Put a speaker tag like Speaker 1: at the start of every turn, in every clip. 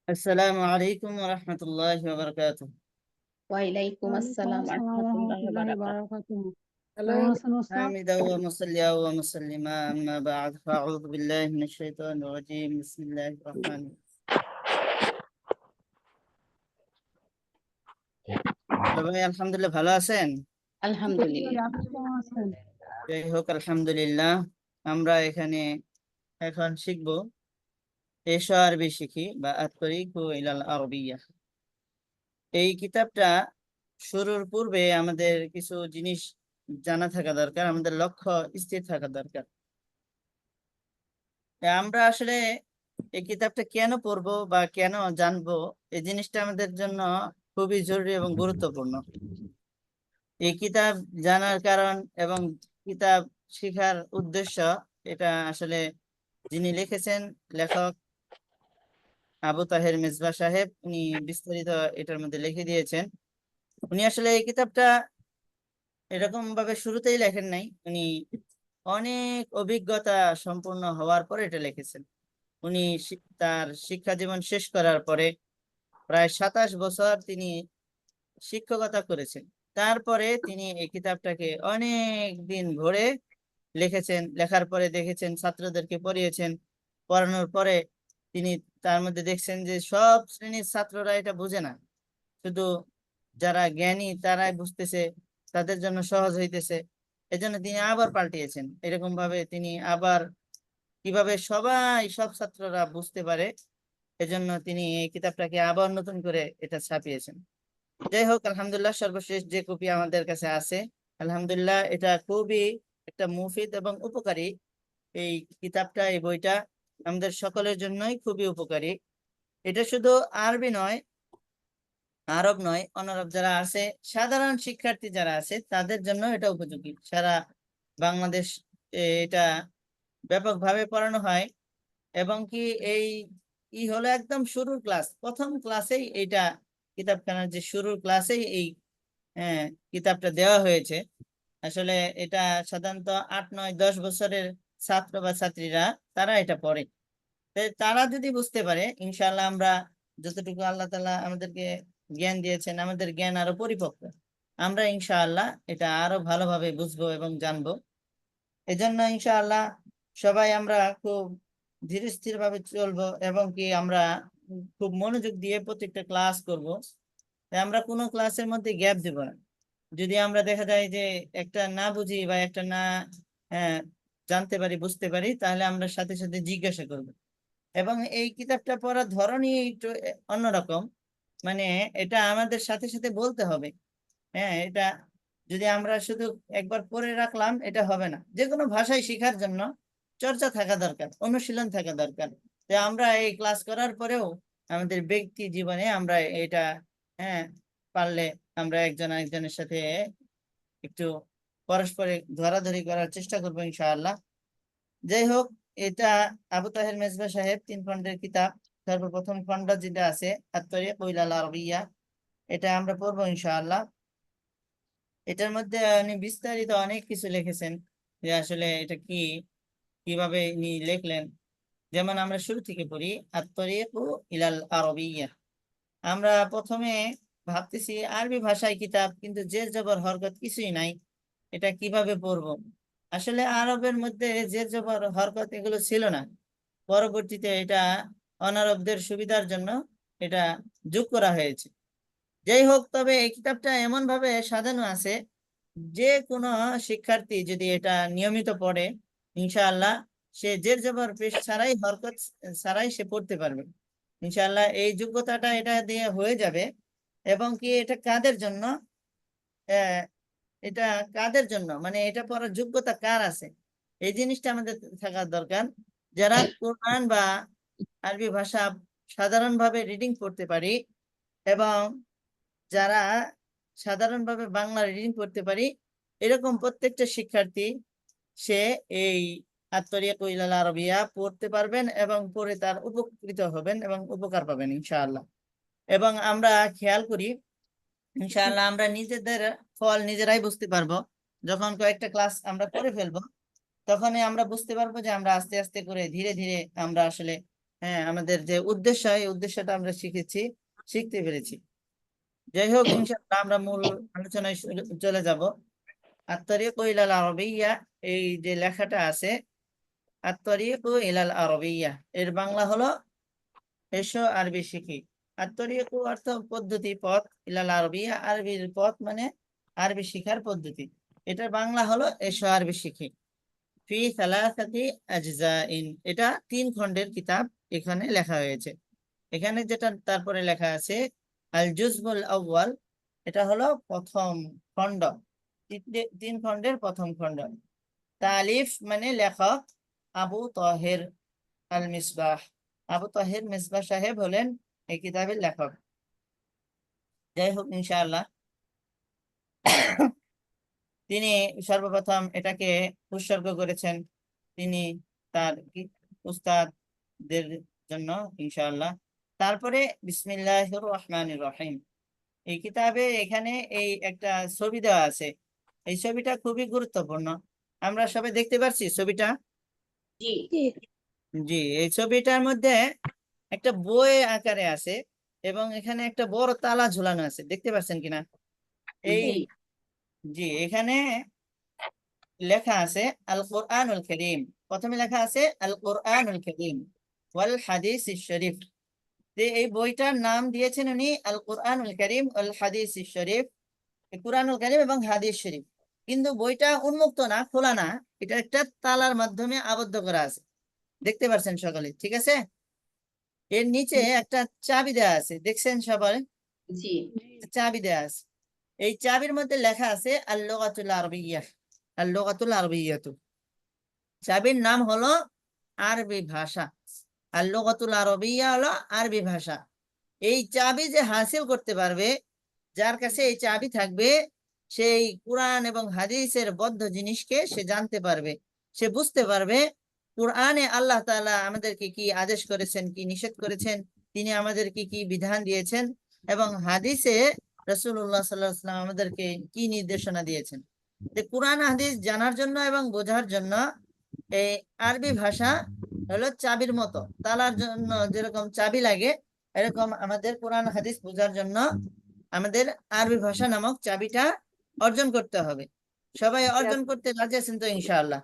Speaker 1: السلام عليكم ورحمة الله وبركاته.
Speaker 2: ওয়ালাইকুম
Speaker 3: ওয়ালাইকুম
Speaker 2: আসসালাম
Speaker 3: আসসালাম
Speaker 2: রহমতুল্লাহি ওয়া
Speaker 3: রহমতুল্লাহি
Speaker 2: বারাকাতুহু।
Speaker 3: বারাকাতুহু। কেমন আছেন ওস্তাদ?
Speaker 1: حامدا ومصليا ومسلما أما بعد فأعوذ بالله من الشيطان الرجيم بسم الله الرحمن الرحيم. সবাই আলহামদুলিল্লাহ ভালো আছেন?
Speaker 2: আলহামদুলিল্লাহ।
Speaker 3: আপনি কেমন আছেন?
Speaker 1: যাই হোক আলহামদুলিল্লাহ। আমরা এখানে এখন শিখব এসো আরবি শিখি বা আত-তরিকু ইলাল আরবিয়্যা। এই কিতাবটা শুরুর পূর্বে আমাদের কিছু জিনিস জানা থাকা দরকার, আমাদের লক্ষ্য স্থির থাকা দরকার। আমরা আসলে এই কিতাবটা কেন পড়বো বা কেন জানবো, এই জিনিসটা আমাদের জন্য খুবই জরুরি এবং গুরুত্বপূর্ণ। এই কিতাব জানার কারণ এবং কিতাব শেখার উদ্দেশ্য, এটা আসলে যিনি লিখেছেন লেখক আবু তাহের মিসবাহ সাহেব, উনি বিস্তারিত এটার মধ্যে লিখে দিয়েছেন। উনি আসলে এই কিতাবটা এরকম ভাবে শুরুতেই লেখেন নাই, উনি অনেক অভিজ্ঞতা সম্পূর্ণ হওয়ার পরে এটা লিখেছেন। উনি তার শিক্ষা জীবন শেষ করার পরে প্রায় 27 বছর তিনি শিক্ষকতা করেছেন। তারপরে তিনি এই কিতাবটাকে অনেক দিন ধরে লিখেছেন। লেখার পরে দেখেছেন ছাত্রদেরকে পড়িয়েছেন, পড়ানোর পরে তিনি তার মধ্যে দেখছেন যে সব শ্রেণীর ছাত্ররা এটা বুঝে না, শুধু যারা জ্ঞানী তারাই বুঝতেছে, তাদের জন্য সহজ হইতেছে। এজন্য তিনি আবার পাল্টিয়েছেন। এরকম ভাবে তিনি আবার কিভাবে সব ছাত্ররা বুঝতে পারে, এজন্য তিনি এই কিতাবটাকে আবার নতুন করে এটা ছাপিয়েছেন। যাই হোক আলহামদুলিল্লাহ, সর্বশেষ যে কপি আমাদের কাছে আছে, আলহামদুলিল্লাহ এটা খুবই একটা মুফিদ এবং উপকারী। এই কিতাবটা, এই বইটা আমাদের সকলের জন্যই খুবই উপকারী। এটা শুধু আরবি নয়, আরব নয়, অনারব যারা আছে, সাধারণ শিক্ষার্থী যারা আছে তাদের জন্য এটা উপযোগী। সারা বাংলাদেশ এটা ব্যাপকভাবে পড়ানো হয়। এবং কি এই হলো একদম শুরুর ক্লাস, প্রথম ক্লাসেই এইটা, কিতাবখানার যে শুরুর ক্লাসেই এই হ্যাঁ কিতাবটা দেওয়া হয়েছে। আসলে এটা সাধারণত 8, 9, 10 বছরের ছাত্র বা ছাত্রীরা তারা এটা পড়ে। তারা যদি বুঝতে পারে, ইনশাআল্লাহ আমরা যতটুকু আল্লাহ তাআলা আমাদেরকে জ্ঞান দিয়েছেন, আমাদের জ্ঞান আরো পরিপক্ক, আমরা ইনশাআল্লাহ এটা আরো ভালোভাবে বুঝবো এবং জানবো। এজন্য ইনশাআল্লাহ সবাই আমরা খুব ধীর স্থির ভাবে চলবো এবং কি আমরা খুব মনোযোগ দিয়ে প্রত্যেকটা ক্লাস করব। আমরা কোনো ক্লাসের মধ্যে গ্যাপ দেব না। যদি আমরা দেখা যায় যে একটা না বুঝি বা একটা না আহ, জানতে পারি, বুঝতে পারি, তাহলে আমরা সাথে সাথে জিজ্ঞাসা করব। এবং এই কিতাবটা পড়ার ধরনই একটু অন্যরকম, মানে এটা আমাদের সাথে সাথে বলতে হবে। এটা যদি আমরা শুধু একবার পড়ে রাখলাম এটা হবে না। যে কোনো ভাষায় শেখার জন্য চর্চা থাকা দরকার, অনুশীলন থাকা দরকার। যে আমরা এই ক্লাস করার পরেও আমাদের ব্যক্তি জীবনে আমরা এটা হ্যাঁ পারলে আমরা একজন আরেকজনের সাথে একটু পরস্পরে ধরাধরি করার চেষ্টা করবো ইনশাআল্লাহ। যাই হোক, এটা আবু তাহের মেজবা সাহেব 3 খণ্ডের কিতাব। সর্বপ্রথম খণ্ড যেটা আছে আত-তরিক ইলাল আরবিয়্যা, এটা আমরা পড়বো ইনশাআল্লাহ। এটার মধ্যে উনি বিস্তারিত অনেক কিছু লিখেছেন, যে আসলে এটা কি, কিভাবে ইনি লিখলেন। যেমন আমরা শুরু থেকে পড়ি, আত-তরিকু ইলাল আরবিয়্যা। আমরা প্রথমে ভাবতেছি আরবি ভাষায় কিতাব, কিন্তু জের জবর হরকত কিছুই নাই, এটা কিভাবে পড়বো। আসলে আরবের মধ্যে জের জবর হরকত এগুলো ছিল না। পরবর্তীতে এটা অনারবদের সুবিধার জন্য এটা যোগ করা হয়েছে। যাই হোক, তবে এই কিতাবটা এমন ভাবে সাজানো আছে, যে কোনো শিক্ষার্থী যদি এটা নিয়মিত পড়ে, ইনশাআল্লাহ সে জের জবর পেশ ছাড়াই, হরকত ছাড়াই সে পড়তে পারবে। ইনশাআল্লাহ এই যোগ্যতাটা এটা দিয়ে হয়ে যাবে। এবং কি এটা কাদের জন্য, আহ, এটা কাদের জন্য, মানে এটা পড়ার যোগ্যতা কার আছে, এই জিনিসটা আমাদের থাকা দরকার। যারা কোরআন বা আরবি ভাষা সাধারণভাবে রিডিং করতে পারি, এবং যারা সাধারণভাবে বাংলা রিডিং করতে পারি, এরকম প্রত্যেকটা শিক্ষার্থী সে এই আত-তরিক ইলাল আরবিয়্যা পড়তে পারবেন এবং পড়ে তার উপকৃত হবেন এবং উপকার পাবেন ইনশাআল্লাহ। এবং আমরা খেয়াল করি, ইনশাআল্লাহ আমরা নিজেদের ফল নিজেরাই বুঝতে পারবো। যখন কয়েকটা ক্লাস আমরা করে ফেলবো, তখনই আমরা বুঝতে পারবো যে আমরা আস্তে আস্তে করে ধীরে ধীরে আমরা আসলে আমাদের যে উদ্দেশ্য, এই উদ্দেশ্যটা আমরা শিখতে পেরেছি। যাই হোক, ইনশাআল্লাহ আমরা মূল আলোচনায় চলে যাব। আত-তারিকু ইলাল আরবিয়্যা, এই যে লেখাটা আছে আত-তারিকু ইলাল আরবিয়্যা, এর বাংলা হলো এসো আরবি শিখি। আত-তারিকু অর্থ পদ্ধতি, পথ, ইলাল আরবিয়্যা আরবির পথ মানে আরবি শিখার পদ্ধতি। এটার বাংলা হলো এসো আরবি শিখি। ফি সালাসাতি আজজাইন, এটা 3 খণ্ডের কিতাব এখানে লেখা হয়েছে। এখানে যেটা তারপরে লেখা আছে আল জুজবুল আউয়াল, এটা হলো প্রথম খণ্ড, 3 খণ্ডের প্রথম খণ্ড। তালিফ মানে লেখক আবু তাহের আল মিসবাহ, আবু তাহের মিসবাহ সাহেব হলেন এই কিতাবের লেখক। যাই হোক, ইনশাআল্লাহ তিনি সর্বপ্রথম এটাকে উৎসর্গ করেছেন তিনি তার উস্তাদদের জন্য, ইনশাআল্লাহ। তারপরে বিসমিল্লাহির রহমানির রহিম, এই কিতাবে এখানে এই একটা ছবি দেওয়া আছে। এই ছবিটা খুবই গুরুত্বপূর্ণ। আমরা সবাই দেখতে পাচ্ছি ছবিটা?
Speaker 2: জি
Speaker 1: জি, এই ছবিটার মধ্যে একটা বই আকারে আছে এবং এখানে একটা বড় তালা ঝুলানো আছে, দেখতে পাচ্ছেন কিনা? এই
Speaker 2: জি
Speaker 1: জি, এখানে লেখা আছে আল কোরআনুল কারীম, প্রথমে লেখা আছে আল কোরআনুল কারীম ওয়াল হাদিস শরীফ। এই বইটার নাম দিয়েছেন উনি আল কোরআনুল কারীম ওয়াল হাদিস শরীফ, কোরআনুল কারীম এবং হাদিস শরীফ। কিন্তু বইটা উন্মুক্ত না, খোলা না, এটা একটা তালার মাধ্যমে আবদ্ধ করা আছে, দেখতে পাচ্ছেন সকলে? ঠিক আছে, এর নিচে একটা চাবি দেওয়া আছে, দেখছেন সবাই?
Speaker 2: জি
Speaker 1: চাবি দেওয়া আছে, এই চাবির মধ্যে লেখা আছে আল লুগাতুল আরবিয়্যাহ, আল লুগাতুল আরবিয়্যাতু। চাবির নাম হলো আরবি ভাষা। আর লুগাতুল আরবিয়্যা হলো আরবি ভাষা। এই চাবি যে হাসিল করতে পারবে, যার কাছে এই চাবি থাকবে, সেই কোরআন এবং হাদিসের বদ্ধ জিনিসকে সে জানতে পারবে, সে বুঝতে পারবে কোরআনে আল্লাহ তাআলা আমাদেরকে কি আদেশ করেছেন, কি নিষেধ করেছেন, তিনি আমাদেরকে কি বিধান দিয়েছেন, এবং হাদিসে রাসূলুল্লাহ সাল্লাল্লাহু আলাইহি ওয়াসাল্লাম আমাদেরকে কি নির্দেশনা দিয়েছেন। কোরআন হাদিস জানার জন্য এবং বোঝার জন্য এই আরবি ভাষা হলো চাবির মতো। তালার জন্য যেরকম চাবি লাগে, এরকম আমাদের কোরআন হাদিস বোঝার জন্য আমাদের আরবি ভাষা নামক চাবিটা অর্জন করতে হবে। সবাই অর্জন করতে রাজি আছেন তো? ইনশাআল্লাহ।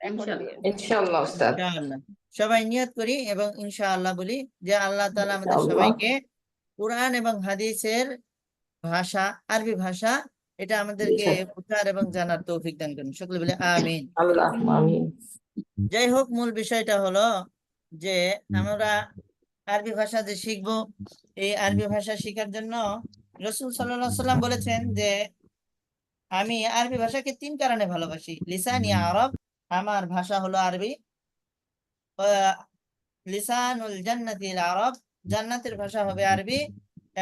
Speaker 2: ইনশাআল্লাহ
Speaker 4: ইনশাআল্লাহ উস্তাদ।
Speaker 1: ইনশাআল্লাহ সবাই নিয়ত করি এবং ইনশাআল্লাহ বলি যে আল্লাহ তাআলা আমাদের
Speaker 4: ইনশাআল্লাহ।
Speaker 1: সবাইকে কোরআন এবং হাদিসের ভাষা, আরবি ভাষা, এটা আমাদেরকে বোঝার এবং জানার তৌফিক দান করুন। সকলে বলে আমিন।
Speaker 4: আল্লাহ আমিন।
Speaker 1: যাই হোক, মূল বিষয়টা হলো যে আমরা আরবি ভাষা যে শিখবো, এই আরবি ভাষা শেখার জন্য রাসূল সাল্লাল্লাহু আলাইহি সাল্লাম বলেছেন যে আমি আরবি ভাষাকে 3 কারণে ভালোবাসি। লিসানি আরব, আমার ভাষা হলো আরবি। লিসানুল জান্নাতিল আরব, জান্নাতের ভাষা হবে আরবি।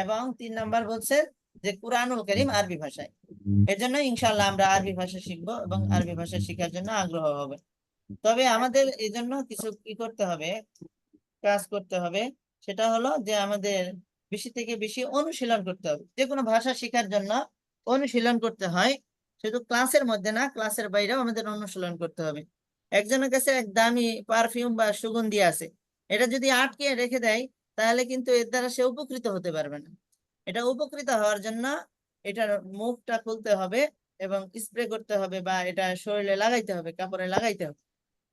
Speaker 1: এবং 3 নাম্বার বলছে যে কুরআনুল কারীম আরবি ভাষায়। এর জন্য ইনশাআল্লাহ আমরা আরবি ভাষা শিখবো এবং আরবি ভাষা শেখার জন্য আগ্রহ হবে। তবে আমাদের এই জন্য কিছু কি করতে হবে, কাজ করতে হবে। সেটা হলো যে আমাদের বেশি থেকে বেশি অনুশীলন করতে হবে। যে কোনো ভাষা শেখার জন্য অনুশীলন করতে হয়, শুধু ক্লাসের মধ্যে না, ক্লাসের বাইরেও আমাদের অনুশীলন করতে হবে। একজনের কাছে এক দামি পারফিউম বা সুগন্ধি আছে, এটা যদি আটকে রেখে দেয়, তাহলে কিন্তু এর দ্বারা সে উপকৃত হতে পারবে না। এটা উপকৃত হওয়ার জন্য এটার মুখটা খুলতে হবে এবং স্প্রে করতে হবে, বা এটা শরীরে লাগাইতে হবে, কাপড়ে লাগাইতে হবে,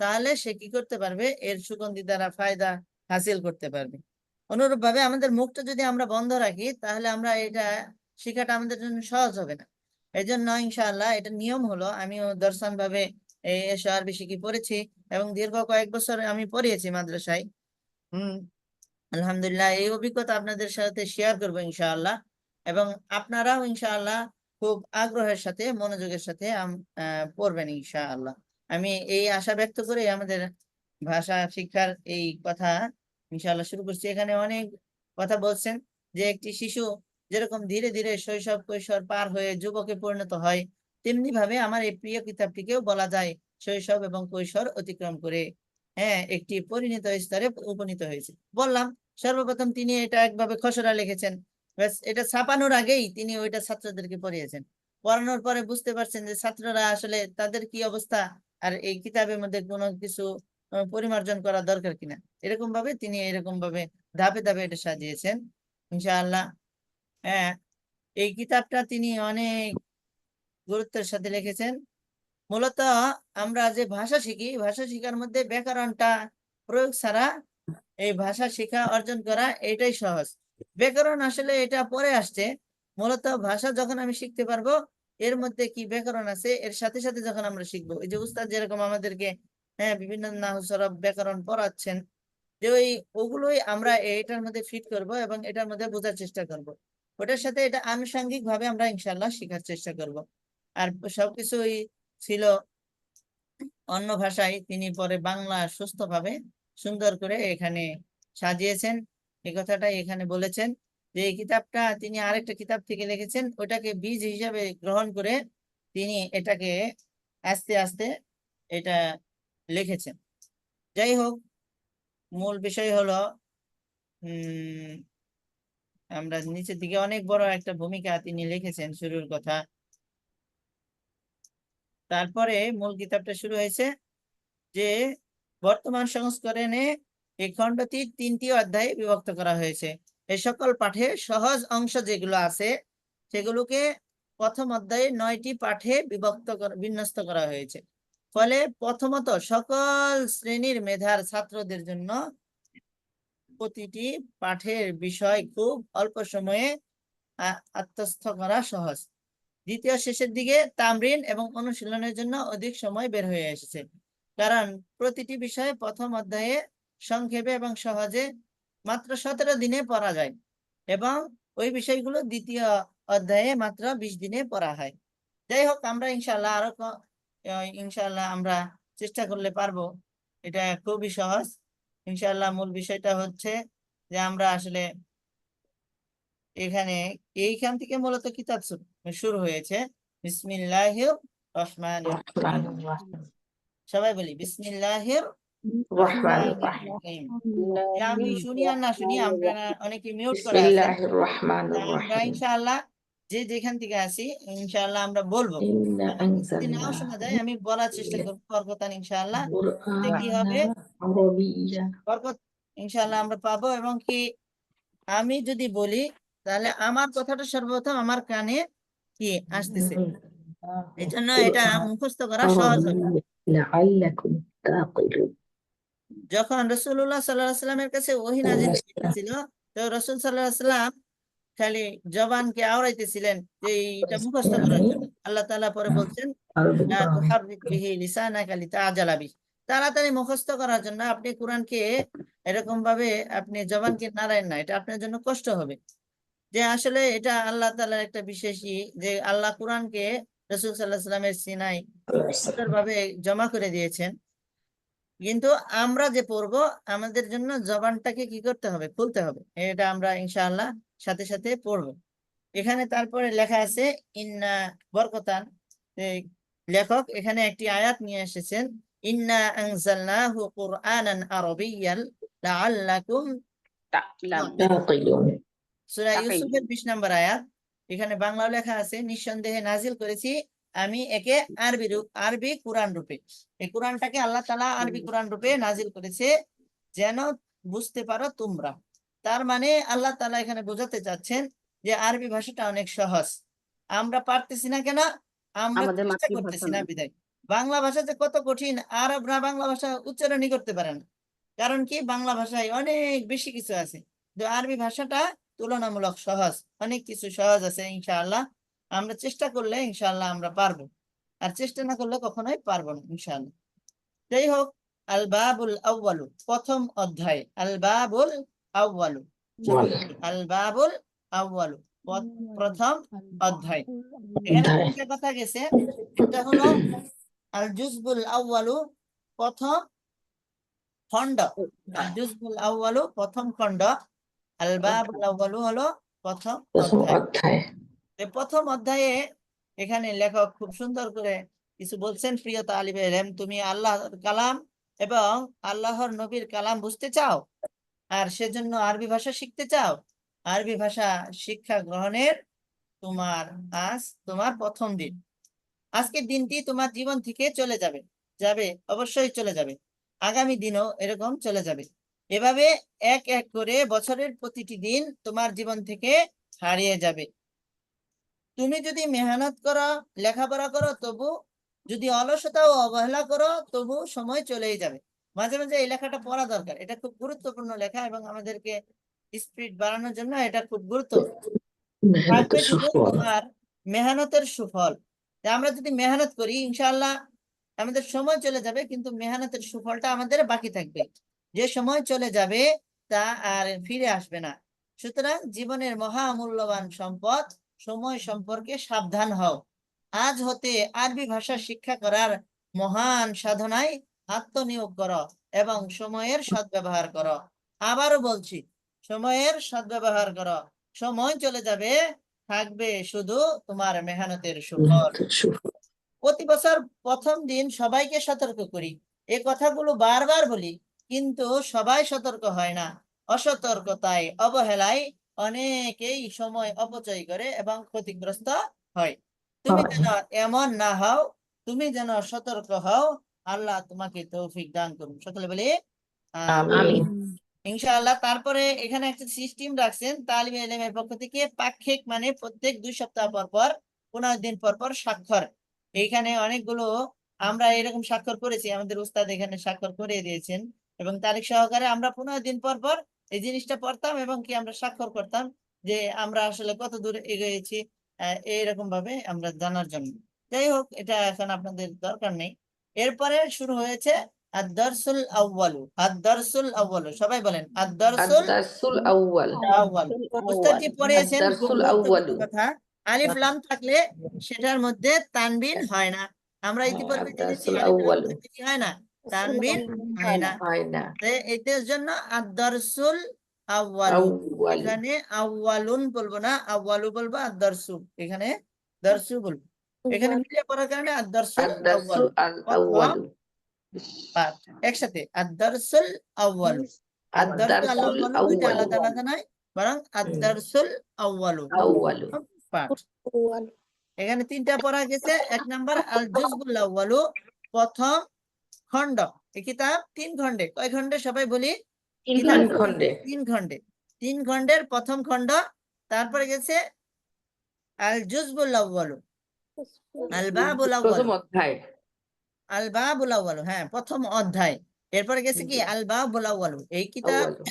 Speaker 1: তাহলে সে কি করতে পারবে, এর সুগন্ধি দ্বারা ফায়দা হাসিল করতে পারবে। অনুরূপ ভাবে আমাদের মুখটা যদি আমরা বন্ধ রাখি, তাহলে আমরা এটা শেখাটা আমাদের জন্য সহজ হবে না। এই জন্য ইনশাআল্লাহ এটা নিয়ম হলো, আমিও দর্শন ভাবে এই আরবি শিখি পড়েছি এবং দীর্ঘ কয়েক বছর আমি পড়িয়েছি মাদ্রাসায়। আলহামদুলিল্লাহ, এই অভিজ্ঞতা আপনাদের সাথে শেয়ার করবো ইনশাআল্লাহ। এবং আপনারাও ইনশাআল্লাহ খুব আগ্রহের সাথে, মনোযোগের সাথে পড়বেন ইনশাআল্লাহ। আমি এই আশা ব্যক্ত করে আমাদের ভাষা শিক্ষার এই কথা ইনশাআল্লাহ শুরু করছি। এখানে অনেক কথা বলছেন যে একটি শিশু যেরকম ধীরে ধীরে শৈশব কৈশোর পার হয়ে যুবকে পরিণত হয়, তেমনি ভাবে আমার এই প্রিয় কিতাবটিকেও বলা যায় শৈশব এবং কৈশোর অতিক্রম করে একটি পরিণত স্তরে উপনীত হয়েছে। বললাম সর্বপ্রথম তিনি এটা একভাবে খসড়া লিখেছেন, ব্যাস এটা ছাপানোর আগেই তিনি ওইটা ছাত্রদেরকে পড়িয়েছেন। পড়ানোর পরে বুঝতে পারছেন যে ছাত্ররা আসলে তাদের কি অবস্থা, আর এই কিতাবের মধ্যে কোনো কিছু পরিমার্জন করা দরকার কিনা, এরকম ভাবে তিনি এরকম ভাবে ধাপে ধাপে এটা সাজিয়েছেন ইনশাআল্লাহ। হ্যাঁ, এই কিতাবটা তিনি অনেক গুরুত্বের সাথে লিখেছেন। মূলত আমরা যে ভাষা শিখি, ভাষা শিখার মধ্যে ব্যাকরণটা প্রয়োগ ছাড়া এই ভাষা শিখা অর্জন করা এটাই সহজ। ব্যাকরণ আসলে এটা পরে আসছে। মূলত ভাষা যখন আমি শিখতে পারবো এর মধ্যে কি ব্যাকরণ আছে এর সাথে সাথে যখন আমরা শিখবো, এই যে উস্তাদ যেরকম আমাদেরকে বিভিন্ন নাহু সরফ ব্যাকরণ পড়াচ্ছেন, যে ওগুলোই আমরা এটার মধ্যে ফিট করব এবং এটার মধ্যে বোঝার চেষ্টা করব। ওটার সাথে এটা আনুষঙ্গিক ভাবে আমরা ইনশাল্লাহ শেখার চেষ্টা করব। আর সবকিছুই ছিল অন্য ভাষায়, তিনি পরে বাংলা সুস্থভাবে সুন্দর করে এখানে সাজিয়েছেন। এই কথাটাই এখানে বলেছেন যে এই কিতাবটা তিনি আরেকটা কিতাব থেকে লিখেছেন, ওটাকে বীজ হিসাবে গ্রহণ করে তিনি এটাকে আস্তে আস্তে এটা লিখেছেন। যাই হোক, মূল বিষয় হলো আমরা নিচের দিকে অনেক বড় একটা ভূমিকা তিনি লিখেছেন শুরুর কথা। তারপরে মূল কিতাবটা শুরু হয়েছে যে বর্তমান সংস্করণে এই খণ্ডটি 3টি অধ্যায়ে বিভক্ত করা হয়েছে। এই সকল পাঠে সহজ অংশ যেগুলো আছে সেগুলোকে প্রথম অধ্যায়ে 9টি পাঠে বিন্যস্ত করা হয়েছে। ফলে প্রথমত সকল শ্রেণীর মেধার ছাত্রদের জন্য প্রতিটি পাঠের বিষয় খুব অল্প সময়ে আত্মস্থ করা সহজ। দ্বিতীয় শেষের দিকে তামরিন এবং অনুশীলনের জন্য অধিক সময় বের হয়ে এসেছে, কারণ প্রতিটি বিষয়ে প্রথম অধ্যায়ে সংক্ষেপে এবং সহজে মাত্র 17 দিনে পড়া যায় এবং ওই বিষয়গুলো দ্বিতীয় অধ্যায়ে মাত্র 20 দিনে পড়া হয়। যাই হোক, আমরা ইনশাল্লাহ ইনশাল্লাহ আমরা চেষ্টা করলে পারবো। এটা খুবই সহজ ইনশাল্লাহ। মূল বিষয়টা হচ্ছে যে আমরা আসলে এখানে এইখান থেকে মূলত কিতাব শুরু হয়েছে। বিসমিল্লাহির রহমানির রহিম। সবাই বলি বিসমিল্লাহির রহমানির রহিম। আমি শুনি আর না শুনি, আমরা অনেকে মিউট করে আছে।
Speaker 4: বিসমিল্লাহির রহমানির
Speaker 1: আমরা
Speaker 4: রহিম।
Speaker 1: ইনশাআল্লাহ যে যেখান থেকে আসি ইনশাআল্লাহ আমরা বলবো।
Speaker 4: ইন্না
Speaker 1: যদি নাও শোনা যায় আমি বলার চেষ্টা করবো বরকতান ইনশাআল্লাহ। এতে কি হবে,
Speaker 4: আরাবিয়্যা।
Speaker 1: বরকত ইনশাআল্লাহ আমরা পাবো। এবং কি আমি যদি বলি তাহলে আমার কথাটা সর্বপ্রথম আমার কানে কি আসতেছে, এই জন্য এটা মুখস্থ করা সহজ হবে।
Speaker 4: লাআল্লাকুম তাকিলুন।
Speaker 1: যখন রাসূলুল্লাহ সাল্লাল্লাহু আলাইহি ওয়াসাল্লামের কাছে ওহী নাযিল হয়েছিল, তো রাসূল সাল্লাল্লাহু আলাইহি ওয়াসাল্লাম খালি জবানকে আওড়াইতেছিলেন যে এটা মুখস্থ করার জন্য। আল্লাহ তাআলা পরে বলছেন লা তুহাররিক বিহি লিসানাকা লিতাআজালা বিহি, তাড়াতাড়ি মুখস্থ করার জন্য আপনি কোরআনকে এরকম ভাবে আপনি জবানকে নাড়ায়েন না, এটা আপনার জন্য কষ্ট হবে। যে আসলে এটা আল্লাহ তাআলার একটা বিশেষই, যে আল্লাহ কোরআনকে রাসূল সাল্লাল্লাহু আলাইহি ওয়াসাল্লামের সিনায় সুন্দরভাবে জমা করে দিয়েছেন। কিন্তু আমরা যে পড়বো আমাদের জন্য জবানটাকে কি করতে হবে, খুলতে হবে। এটা আমরা ইনশাআল্লাহ সাথে সাথে পড়বো। এখানে তারপরে লেখা আছে ইন্না বরকতান। এই লেখক এখানে একটি আয়াত নিয়ে এসেছেন, ইন্না আনজালনাহু কুরআনান আরাবিয়্যান লাআল্লাকুম
Speaker 4: তাকিলুন।
Speaker 1: সূরা
Speaker 2: তাকাই।
Speaker 1: ইউসুফের 20 নম্বর আয়াত। এখানে বাংলাও লেখা আছে, নিঃসন্দেহে নাজিল করেছি আমি একে আরবি কুরআন রূপে। এই কুরআনটাকে আল্লাহ তাআলা আরবি কুরআন রূপে নাজিল করেছে যেন বুঝতে পারো তোমরা। তার মানে আল্লাহ তাআলা এখানে বোঝাতে চাচ্ছেন যে আরবি ভাষাটা অনেক সহজ, আমরা পারতেছি না কেন, আমরা
Speaker 2: আমাদের
Speaker 1: চেষ্টা
Speaker 2: মাতৃভাষা
Speaker 1: করতেছি না
Speaker 2: না।
Speaker 1: বিধায়। বাংলা ভাষা যে কত কঠিন, আরবরা বাংলা ভাষা উচ্চারণই করতে পারে না। কারণ কি, বাংলা ভাষায় অনেক বেশি কিছু আছে, কিন্তু আরবি ভাষাটা তুলনামূলক সহজ, অনেক কিছু সহজ আছে। ইনশাআল্লাহ আমরা চেষ্টা করলে ইনশাআল্লাহ আমরা পারবো, আর চেষ্টা না করলে কখনোই পারবো না ইনশাআল্লাহ। যাই হোক, আল বাবুল আউয়ালু, প্রথম অধ্যায়। আল বাবুল আউয়ালু, আল বাবুল আউয়ালু, প্রথম অধ্যায়। এখানে
Speaker 4: অধ্যায়।
Speaker 1: তিনটা কথা গেছে, এটা হলো আল জুজবুল আউয়ালু, প্রথম খণ্ড। আল জুজবুল আউয়ালু, প্রথম খণ্ড। আল বাবুল আউয়ালু হলো প্রথম
Speaker 4: প্রথম
Speaker 1: অধ্যায়।
Speaker 4: অধ্যায়।
Speaker 1: প্রথম অধ্যায়ে এখানে লেখক খুব সুন্দর করে কিছু বলছেন। প্রিয় তালিবে ইলম, তুমি আল্লাহর কালাম এবং আল্লাহর নবীর কালাম বুঝতে চাও আর সেজন্য আরবি ভাষা শিখতে চাও, আরবি ভাষা শিক্ষা গ্রহণের আজ তোমার প্রথম দিন। আজকের দিনটি তোমার জীবন থেকে চলে যাবে অবশ্যই চলে যাবে। আগামী দিনও এরকম চলে যাবে। এভাবে এক এক করে বছরের প্রতিটি দিন তোমার জীবন থেকে হারিয়ে যাবে। তুমি যদি মেহনত করো, লেখাপড়া করো, তবু যদি অলসতা ও অবহেলা করো, তবু সময় চলেই যাবে। মাঝে মাঝে এই লেখাটা পড়া দরকার, এটা খুব গুরুত্বপূর্ণ লেখা এবং আমাদেরকে স্পিড বাড়ানোর জন্য এটা খুব গুরুত্বপূর্ণ।
Speaker 4: মেহনত
Speaker 1: থাকবে শুধু
Speaker 4: সফল।
Speaker 1: তোমার মেহনতের সুফল। যে আমরা যদি মেহনত করি, ইনশাআল্লাহ আমাদের সময় চলে যাবে, কিন্তু মেহনতের সুফলটা আমাদের বাকি থাকবে। যে সময় চলে যাবে তা আর ফিরে আসবে না। সুতরাং জীবনের মহামূল্যবান সম্পদ সময় সম্পর্কে সাবধান হও। আজ হতে আরবি ভাষা শিক্ষা করার মহান সাধনায় আত্মনিয়োগ করো এবং সময়ের সদ্ব্যবহার করো। আবারও বলছি, সময়ের সদ্ব্যবহার করো। সময় চলে যাবে, থাকবে শুধু তোমার মেহনতের সুফল।
Speaker 4: মেহনতের সফল।
Speaker 1: প্রতি বছর প্রথম দিন সবাইকে সতর্ক করি, এ কথাগুলো বারবার বলি, কিন্তু সবাই সতর্ক হয় না। অসতর্কতায়, অবহেলায় অনেকেই সময় অপচয় করে এবং ক্ষতিগ্রস্ত হয়। তুমি যেন এমন না হও, তুমি যেন সতর্ক হও। আল্লাহ তোমাকে তৌফিক দান করুন। সকলে বলি আমিন।
Speaker 4: আমিন।
Speaker 1: ইনশাআল্লাহ। তারপরে এখানে একটা সিস্টেম রাখছেন তালিবে ইলমের পক্ষ থেকে, পাক্ষিক মানে প্রত্যেক 2 সপ্তাহ পর পর, 15 দিন পর পর স্বাক্ষর। এইখানে অনেকগুলো আমরা এরকম স্বাক্ষর করেছি, আমাদের উস্তাদ এখানে স্বাক্ষর করে দিয়েছেন এবং তারিখ সহকারে আমরা 15 দিন পর পর এই জিনিসটা পড়তাম এবং কি আমরা স্বাক্ষর করতাম যে আমরা আসলে কত দূর এগিয়েছি, এইরকম ভাবে আমরা জানার জন্য। যাই হোক, এটা এখন আপনাদের দরকার নেই। এরপরে শুরু হয়েছে আদ-দারসুল আউয়ালু। আদ-দারসুল আউয়ালু, সবাই বলেন আদ-দারসুল
Speaker 4: আদ-দারসুল আউয়াল।
Speaker 1: আউয়ালু। উস্তাদজি পড়িয়েছেন, খুব
Speaker 4: আদ-দারসুল
Speaker 1: গুরুত্বপূর্ণ
Speaker 4: আউয়ালু।
Speaker 1: কথা। আলিফ লাম থাকলে সেটার মধ্যে তানবিন হয় না। আমরা ইতিপূর্বে জেনেছি
Speaker 4: আদ-দারসুল
Speaker 1: আলিফ লাম
Speaker 4: আউয়ালু।
Speaker 1: থাকলে কি হয় না? তানবিন হয় না।
Speaker 4: হয় না।
Speaker 1: এটার জন্য আদ-দারসুল আউয়ালু।
Speaker 4: আউয়াল।
Speaker 1: এখানে আউয়ালুন বলবো না, আউয়ালু বলবো, আদ-দারসু এখানে দারসু বলবো। এখানে মিলিয়ে পড়ার কারণে আদ-দারসুল
Speaker 4: আদ-দারসুল
Speaker 1: আউয়ালু প্রথম
Speaker 4: আউয়ালু।
Speaker 1: পাঠ। একসাথে আদ-দারসুল আউয়ালু। আদ-দারসু
Speaker 4: আদ-দারসুল
Speaker 1: আউয়ালু দুইটা
Speaker 4: আউয়ালু।
Speaker 1: আলাদা আলাদা নয়, বরং আদ-দারসুল আউয়ালু
Speaker 4: আউয়ালু।
Speaker 1: পাঠ। এখানে 3টা পড়া গেছে। 1 নাম্বার আল জুজবুল আউয়ালু, প্রথম খণ্ড। এই কিতাব 3 খণ্ডে। কয় খণ্ডে সবাই বলি?
Speaker 2: 3
Speaker 1: কিতাব
Speaker 4: তিন খণ্ডে।
Speaker 1: 3 খণ্ডে। 3 খণ্ডের প্রথম খণ্ড। তারপরে গেছে আল জুজবুল আউয়ালু, আল বাবুল
Speaker 4: প্রথম
Speaker 1: আউয়ালু,
Speaker 4: অধ্যায়।
Speaker 1: আল বাবুল আউয়ালু, হ্যাঁ প্রথম অধ্যায়। এরপরে গেছে কি আল বাবুল আউয়ালু। এই কিতাব
Speaker 4: আউয়ালু।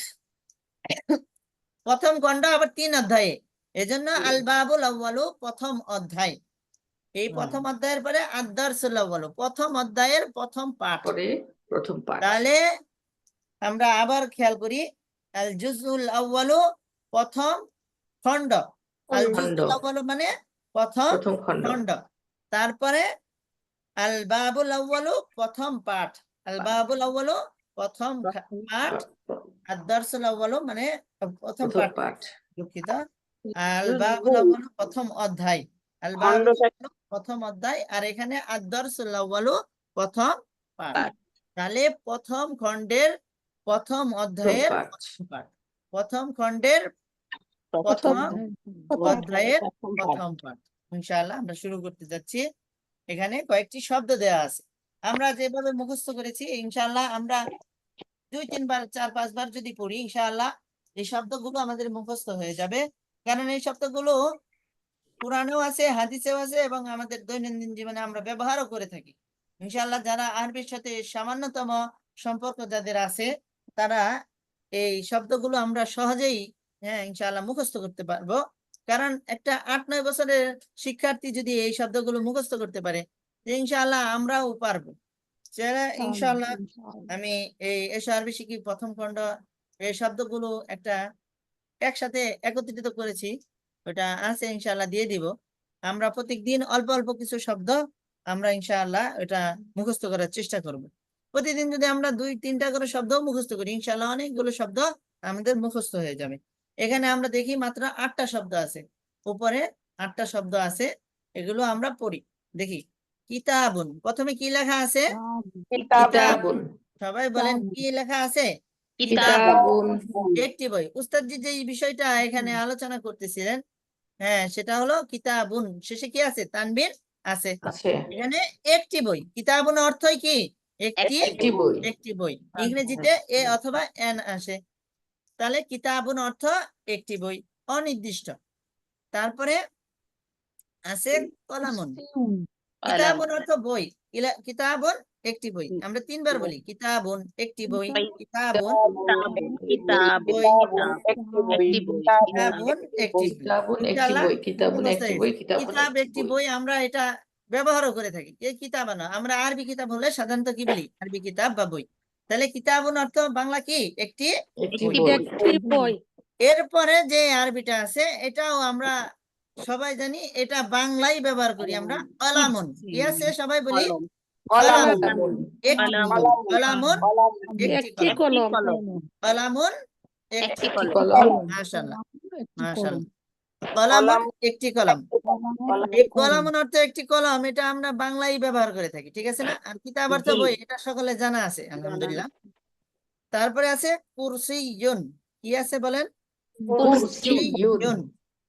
Speaker 1: প্রথম খণ্ড আবার 3 অধ্যায়ে, এজন্য আল বাবুল আউয়ালু প্রথম অধ্যায়। এই প্রথম অধ্যায়ের পরে আদ-দারসুল আউয়ালু, প্রথম অধ্যায়ের প্রথম পাঠ।
Speaker 4: পরে প্রথম পাঠ।
Speaker 1: তাহলে আমরা আবার খেয়াল করি, আল জুজুল আউয়ালু প্রথম খণ্ড, আল জুজুল আউয়ালু মানে প্রথম
Speaker 4: প্রথম খণ্ড।
Speaker 1: খণ্ড। তারপরে আল বাবুল আউয়ালু প্রথম পাঠ, আল বাবুল আউয়ালু প্রথম পাঠ, আদ-দারসুল আউয়ালু মানে প্রথম
Speaker 4: প্রথম
Speaker 1: পাঠ,
Speaker 4: পাঠ।
Speaker 1: দুঃখিত। আল বাবুল আউয়ালু প্রথম অধ্যায়, আল বাবুল আউয়ালু প্রথম অধ্যায়, আর এখানে আদ-দারসুল আউয়ালু প্রথম পাঠ। তাহলে প্রথম খণ্ডের প্রথম অধ্যায়ের
Speaker 4: পাঠ।
Speaker 1: প্রথম পাঠ, প্রথম খণ্ডের প্রথম অধ্যায়ের প্রথম পাঠ। ইনশাআল্লাহ আমরা শুরু করতে যাচ্ছি। এখানে কয়েকটি শব্দ দেওয়া আছে, আমরা যেভাবে মুখস্থ করেছি ইনশাআল্লাহ আমরা 2-3 বার 4-5 বার যদি পড়ি, ইনশাআল্লাহ এই শব্দগুলো আমাদের মুখস্থ হয়ে যাবে। কারণ এই শব্দগুলো কোরআনেও আছে, হাদিসেও আছে এবং আমাদের দৈনন্দিন জীবনে আমরা ব্যবহারও করে থাকি। ইনশাআল্লাহ যারা আরবির সাথে সামান্যতম সম্পর্ক যাদের আছে, তারা এই শব্দগুলো আমরা সহজেই ইনশাআল্লাহ মুখস্থ করতে পারবো। কারণ একটা 8-9 বছরের শিক্ষার্থী যদি এই শব্দগুলো মুখস্থ করতে পারে, ইনশাআল্লাহ আমরাও পারবো। যারা ইনশাআল্লাহ আমি এই এসো আরবি শিখি প্রথম খণ্ড এই শব্দগুলো একটা একসাথে একত্রিত করেছি, ওটা আছে ইনশাআল্লাহ দিয়ে দিব। আমরা প্রত্যেকদিন অল্প অল্প কিছু শব্দ আমরা ইনশাআল্লাহ এটা মুখস্থ করার চেষ্টা করব। প্রতিদিন যদি আমরা 2-3টা করে শব্দ মুখস্থ করি, ইনশাআল্লাহ অনেকগুলো শব্দ আমাদের মুখস্থ হয়ে যাবে। এখানে আমরা দেখি মাত্র 8টা শব্দ আছে, উপরে 8টা শব্দ আছে, এগুলো আমরা পড়ি। দেখি কিতাবুন, প্রথমে কি লেখা আছে?
Speaker 4: কিতাবুন।
Speaker 1: সবাই বলেন কি লেখা আছে?
Speaker 4: কিতাবুন।
Speaker 1: একটি বই। উস্তাদজি যে বিষয়টা এখানে আলোচনা করতেছিলেন, হ্যাঁ, সেটা হলো কিতাবুন, শেষে কি আছে? তানবির আছে।
Speaker 4: আছে
Speaker 1: এখানে একটি বই, কিতাবুন অর্থই কি? একটি
Speaker 4: একটি বই
Speaker 1: একটি বই। ইংরেজিতে এ অথবা এন আসে, তাহলে কিতাবুন অর্থ একটি বই, অনির্দিষ্ট। তারপরে আছে কলামুন।
Speaker 3: কুরসিউন,
Speaker 1: কিতাবুন অর্থ বই, কিতাবুন একটি বই। আমরা তিনবার বলি কিতাবুন একটি বই, কিতাবুন
Speaker 2: কিতাবুন
Speaker 1: একটি বই,
Speaker 2: কিতাবুন একটি বই,
Speaker 1: কিতাবুন একটি বই।
Speaker 4: কিতাবুন একটি
Speaker 1: ইনশাআল্লাহ
Speaker 4: বই কিতাবুন
Speaker 1: বুঝতে
Speaker 4: একটি
Speaker 1: পেরেছি।
Speaker 4: বই কিতাবুন
Speaker 1: কিতাব
Speaker 4: একটি
Speaker 1: একটি
Speaker 4: বই
Speaker 1: বই আমরা এটা ব্যবহারও করে থাকি। এই কিতাব না, আমরা আরবি কিতাব হলে সাধারণত কি বলি? আরবি কিতাব বা বই। তাহলে কিতাবুন অর্থ বাংলা কি? একটি
Speaker 4: একটি
Speaker 1: বই।
Speaker 4: বই
Speaker 3: একটি বই,
Speaker 1: এরপরে যে আরবিটা আছে এটাও আমরা সবাই জানি, এটা বাংলায় ব্যবহার করি আমরা, কলামুন। কি আছে? সবাই বলি কলামুন,
Speaker 4: কলামুন
Speaker 1: একটি বই। কলামুন একটি
Speaker 3: একটি
Speaker 1: কলম।
Speaker 3: কলম,
Speaker 1: কলামুন একটি
Speaker 4: একটি
Speaker 1: কলম।
Speaker 4: কলম
Speaker 1: মাশাআল্লাহ,
Speaker 3: একটি
Speaker 1: মাশাআল্লাহ।
Speaker 3: কলম,
Speaker 1: কলামুন একটি কলম। এই
Speaker 3: কলম,
Speaker 1: কলামুন অর্থ একটি কলম, এটা আমরা বাংলায় ব্যবহার করে থাকি, ঠিক আছে না? আর কিতাব অর্থ বই, এটা সকলে জানা আছে আলহামদুলিল্লাহ। তারপরে আছে কুরসিয়ুন। কি আছে বলেন?
Speaker 4: কুরসিয়ুন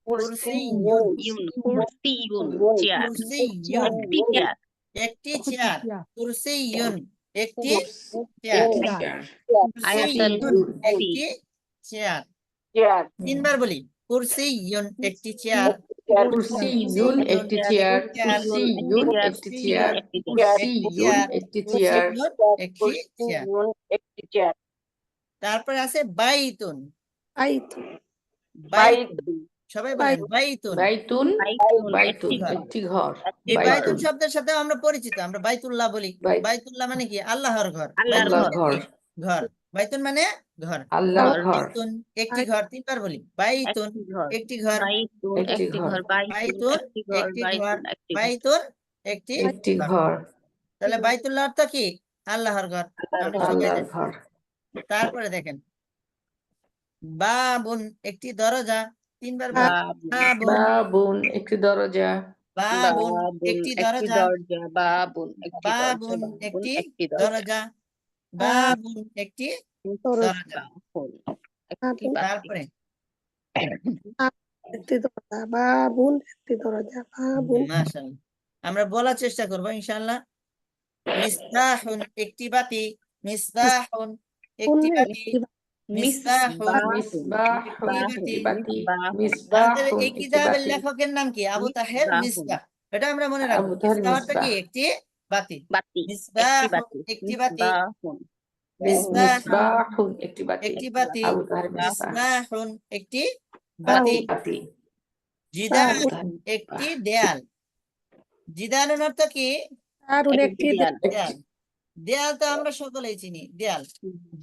Speaker 1: কুরসিয়ুন, কুরসিয়ুন,
Speaker 2: কুরসিয়ুন চেয়ার,
Speaker 1: কুরসিয়ুন
Speaker 2: একটি চেয়ার,
Speaker 1: একটি চেয়ার, কুরসিয়ুন একটি
Speaker 4: কুরসি
Speaker 1: চেয়ার,
Speaker 4: চেয়ার
Speaker 2: আয়াতুল
Speaker 1: কুরসিয়ুন
Speaker 2: কুরসি,
Speaker 1: একটি চেয়ার। তিনবার বলি কুরসিয়ুন একটি চেয়ার,
Speaker 4: কুরসিয়ুন একটি চেয়ার কুরসিয়ুন একটি চেয়ার
Speaker 2: একটি
Speaker 4: কুরসিয়ুন একটি চেয়ার
Speaker 1: কুরসিয়ুন একটি চেয়ার। তারপরে আছে বাইতুন।
Speaker 3: আইতুন,
Speaker 1: বাইতুন, সবাই বলেন বাইতুন।
Speaker 4: বাইতুন বাইতুন
Speaker 1: ঘর।
Speaker 4: একটি ঘর
Speaker 1: এই বাইতুন
Speaker 4: বাইতুন
Speaker 1: শব্দের সাথে আমরা পরিচিত, আমরা বাইতুল্লাহ বলি।
Speaker 4: বাইত
Speaker 1: বাইতুল্লাহ মানে কি? আল্লাহর ঘর।
Speaker 2: আল্লাহর
Speaker 1: বাইতুন
Speaker 4: আল্লাহর
Speaker 1: মানে
Speaker 4: ঘর
Speaker 1: কি? ঘর। বাইতুন মানে ঘর।
Speaker 4: আল্লাহর ঘর
Speaker 1: বাইতুন একটি ঘর, তিনবার বলি বাইতুন
Speaker 2: একটি ঘর,
Speaker 1: একটি ঘর,
Speaker 2: বাইতুন
Speaker 4: একটি
Speaker 2: একটি
Speaker 4: ঘর
Speaker 2: ঘর, বাইতুন
Speaker 1: বাইতুন
Speaker 2: একটি ঘর,
Speaker 1: একটি ঘর,
Speaker 2: বাইতুন একটি ঘর,
Speaker 1: বাইতুন একটি
Speaker 4: একটি
Speaker 1: ঘর।
Speaker 4: ঘর
Speaker 1: তাহলে বাইতুল্লাহ অর্থ কি? আল্লাহর ঘর, আমরা সবাই
Speaker 4: আল্লাহর
Speaker 1: জানি।
Speaker 4: ঘর
Speaker 1: তারপরে দেখেন বাবুন একটি দরজা, তিনবার বলি বাবুন,
Speaker 4: বাবুন একটি দরজা
Speaker 1: বাবুন
Speaker 2: বাবুন
Speaker 1: একটি
Speaker 2: একটি
Speaker 1: দরজা,
Speaker 2: দরজা, বাবুন একটি দরজা,
Speaker 1: বাবুন
Speaker 2: বাবুন
Speaker 1: একটি
Speaker 2: একটি দরজা,
Speaker 1: দরজা, বাবুন একটি দরজা।
Speaker 2: বাবুন একটি বাতি,
Speaker 1: তারপরে
Speaker 3: একটি দরজা, বাবুন একটি দরজা, বাবুন
Speaker 1: মাশাআল্লাহ, আমরা বলার চেষ্টা করবো ইনশাআল্লাহ। মিসবাহুন একটি বাতি, মিসবাহুন একটি বাতি, মিসবাহুন
Speaker 4: মিসবাহুন
Speaker 1: একটি
Speaker 4: একটি বাতি
Speaker 1: আমাদের
Speaker 4: মিসবাহুন
Speaker 1: এই
Speaker 4: একটি
Speaker 1: কিতাবের
Speaker 4: বাতি
Speaker 1: লেখকের নাম কি? আবু তাহের মিসবাহ। এটা আমরা মনে রাখবো।
Speaker 4: আবু তাহের
Speaker 1: মিসবাহ অর্থ কি?
Speaker 4: মিসবাহ
Speaker 1: একটি বাতি।
Speaker 2: বাতি, একটি
Speaker 1: মিসবাহুন
Speaker 2: বাতি,
Speaker 1: একটি বাতি,
Speaker 2: মিসবাহুন,
Speaker 1: মিসবাহুন
Speaker 4: মিসবাহুন একটি বাতি
Speaker 1: একটি বাতি,
Speaker 4: আবু তাহের মিসবাহ
Speaker 1: মিসবাহুন একটি
Speaker 4: বাতি
Speaker 1: বাতি,
Speaker 4: বাতি
Speaker 1: জিদারুন
Speaker 4: আবু তাহের
Speaker 1: একটি দেয়াল। জিদারুন অর্থ কি?
Speaker 3: দারুন
Speaker 2: একটি
Speaker 3: একটি
Speaker 2: দেয়াল,
Speaker 1: দেয়াল। দেয়াল তো আমরা সকলেই চিনি, দেয়াল।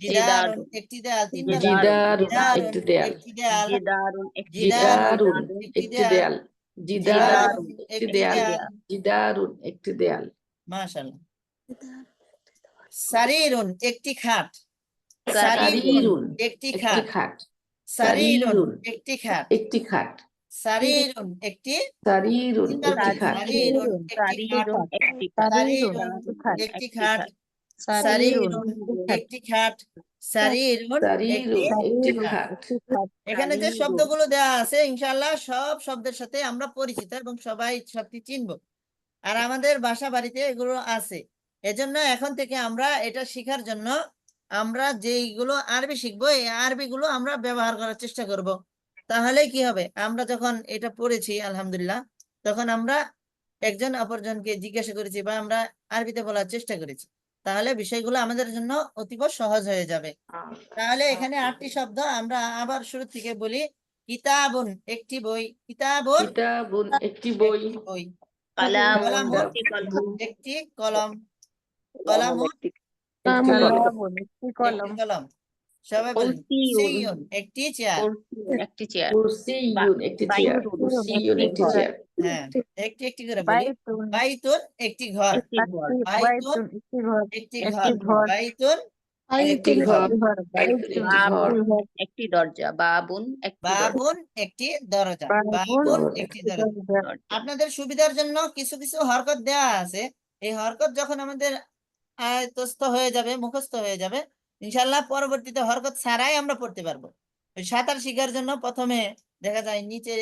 Speaker 2: জিদারুন,
Speaker 1: জিদারুন একটি দেয়াল, তিনবার বলি।
Speaker 4: জিদারুন
Speaker 1: জিদারুন
Speaker 4: একটি দেয়াল
Speaker 1: একটি দেয়াল,
Speaker 2: জিদারুন একটি
Speaker 1: জিদারুন
Speaker 4: জিদারুন
Speaker 1: একটি
Speaker 4: একটি
Speaker 1: দেয়াল,
Speaker 4: দেয়াল জিদারুন
Speaker 1: জিদারুন
Speaker 4: একটি
Speaker 1: একটি
Speaker 4: দেয়াল
Speaker 1: দেয়াল।
Speaker 4: জিদারুন একটি দেয়াল
Speaker 1: মাশাআল্লাহ। সারিরুন একটি খাট, সারিরুন
Speaker 4: সারিরুন
Speaker 1: একটি
Speaker 4: একটি
Speaker 1: খাট,
Speaker 4: খাট
Speaker 1: সারিরুন
Speaker 4: সারিরুন
Speaker 1: একটি খাট,
Speaker 4: একটি খাট
Speaker 1: সারিরুন একটি,
Speaker 4: সারিরুন
Speaker 1: তিনবার
Speaker 4: একটি
Speaker 1: বলি
Speaker 4: খাট
Speaker 1: সারিরুন একটি খাট,
Speaker 2: সারিরুন একটি খাট,
Speaker 1: সারিরুন একটি খাট, সারিরুন একটি খাট, সারিরুন একটি
Speaker 4: সারিরুন একটি
Speaker 1: খাট।
Speaker 4: খাট
Speaker 1: এখানে যে শব্দগুলো দেওয়া আছে ইনশাআল্লাহ সব শব্দের সাথে আমরা পরিচিত এবং সবাই সবটি চিনব। আর আমাদের বাসা বাড়িতে এগুলো আছে। এজন্য এখন থেকে আমরা এটা শেখার জন্য আমরা যেইগুলো আরবি শিখবো, এই আরবিগুলো আমরা ব্যবহার করার চেষ্টা করব। তাহলে কি হবে? আমরা যখন এটা পড়েছি আলহামদুলিল্লাহ, তখন আমরা একজন অপরজনকে জিজ্ঞাসা করেছি বা আমরা আরবিতে বলার চেষ্টা করেছি, তাহলে বিষয়গুলো আমাদের জন্য অতীব সহজ হয়ে যাবে। তাহলে এখানে 8টি শব্দ আমরা আবার শুরু থেকে বলি। কিতাবুন একটি বই, কিতাবুন
Speaker 4: কিতাবুন একটি বই
Speaker 1: একটি বই,
Speaker 2: কালামুন
Speaker 1: কলামুন
Speaker 2: একটি কলম,
Speaker 1: একটি কলম, কলামুন
Speaker 2: একটি
Speaker 4: একটি কলম
Speaker 1: একটি কলম। সবাই বলেন
Speaker 2: কুরসিয়ুন,
Speaker 1: সিয়ুন একটি চেয়ার।
Speaker 2: কুরসিয়ুন একটি চেয়ার,
Speaker 4: কুরসিয়ুন একটি চেয়ার কুরসিয়ুন একটি চেয়ার
Speaker 1: হ্যাঁ, একটি একটি করে বলি। বাইতুন একটি ঘর,
Speaker 2: একটি ঘর,
Speaker 1: বাইতুন একটি ঘর, বাইতুন
Speaker 4: একটি
Speaker 1: একটি
Speaker 4: ঘর
Speaker 1: ঘর,
Speaker 4: বাইতুন একটি ঘর
Speaker 2: বাবুন একটি দরজা, বাবুন একটি দরজা,
Speaker 1: বাবুন একটি দরজা, বাবুন
Speaker 4: দরজা।
Speaker 1: একটি দরজা। আপনাদের সুবিধার জন্য কিছু কিছু হরকত দেওয়া আছে। এই হরকত যখন আমাদের আয়ত্তস্থ হয়ে যাবে, মুখস্থ হয়ে যাবে, ইনশাল্লাহ পরবর্তীতে হরকত ছাড়াই আমরা পড়তে পারবো। ওই সাঁতার শেখার জন্য প্রথমে দেখা যায় নিচে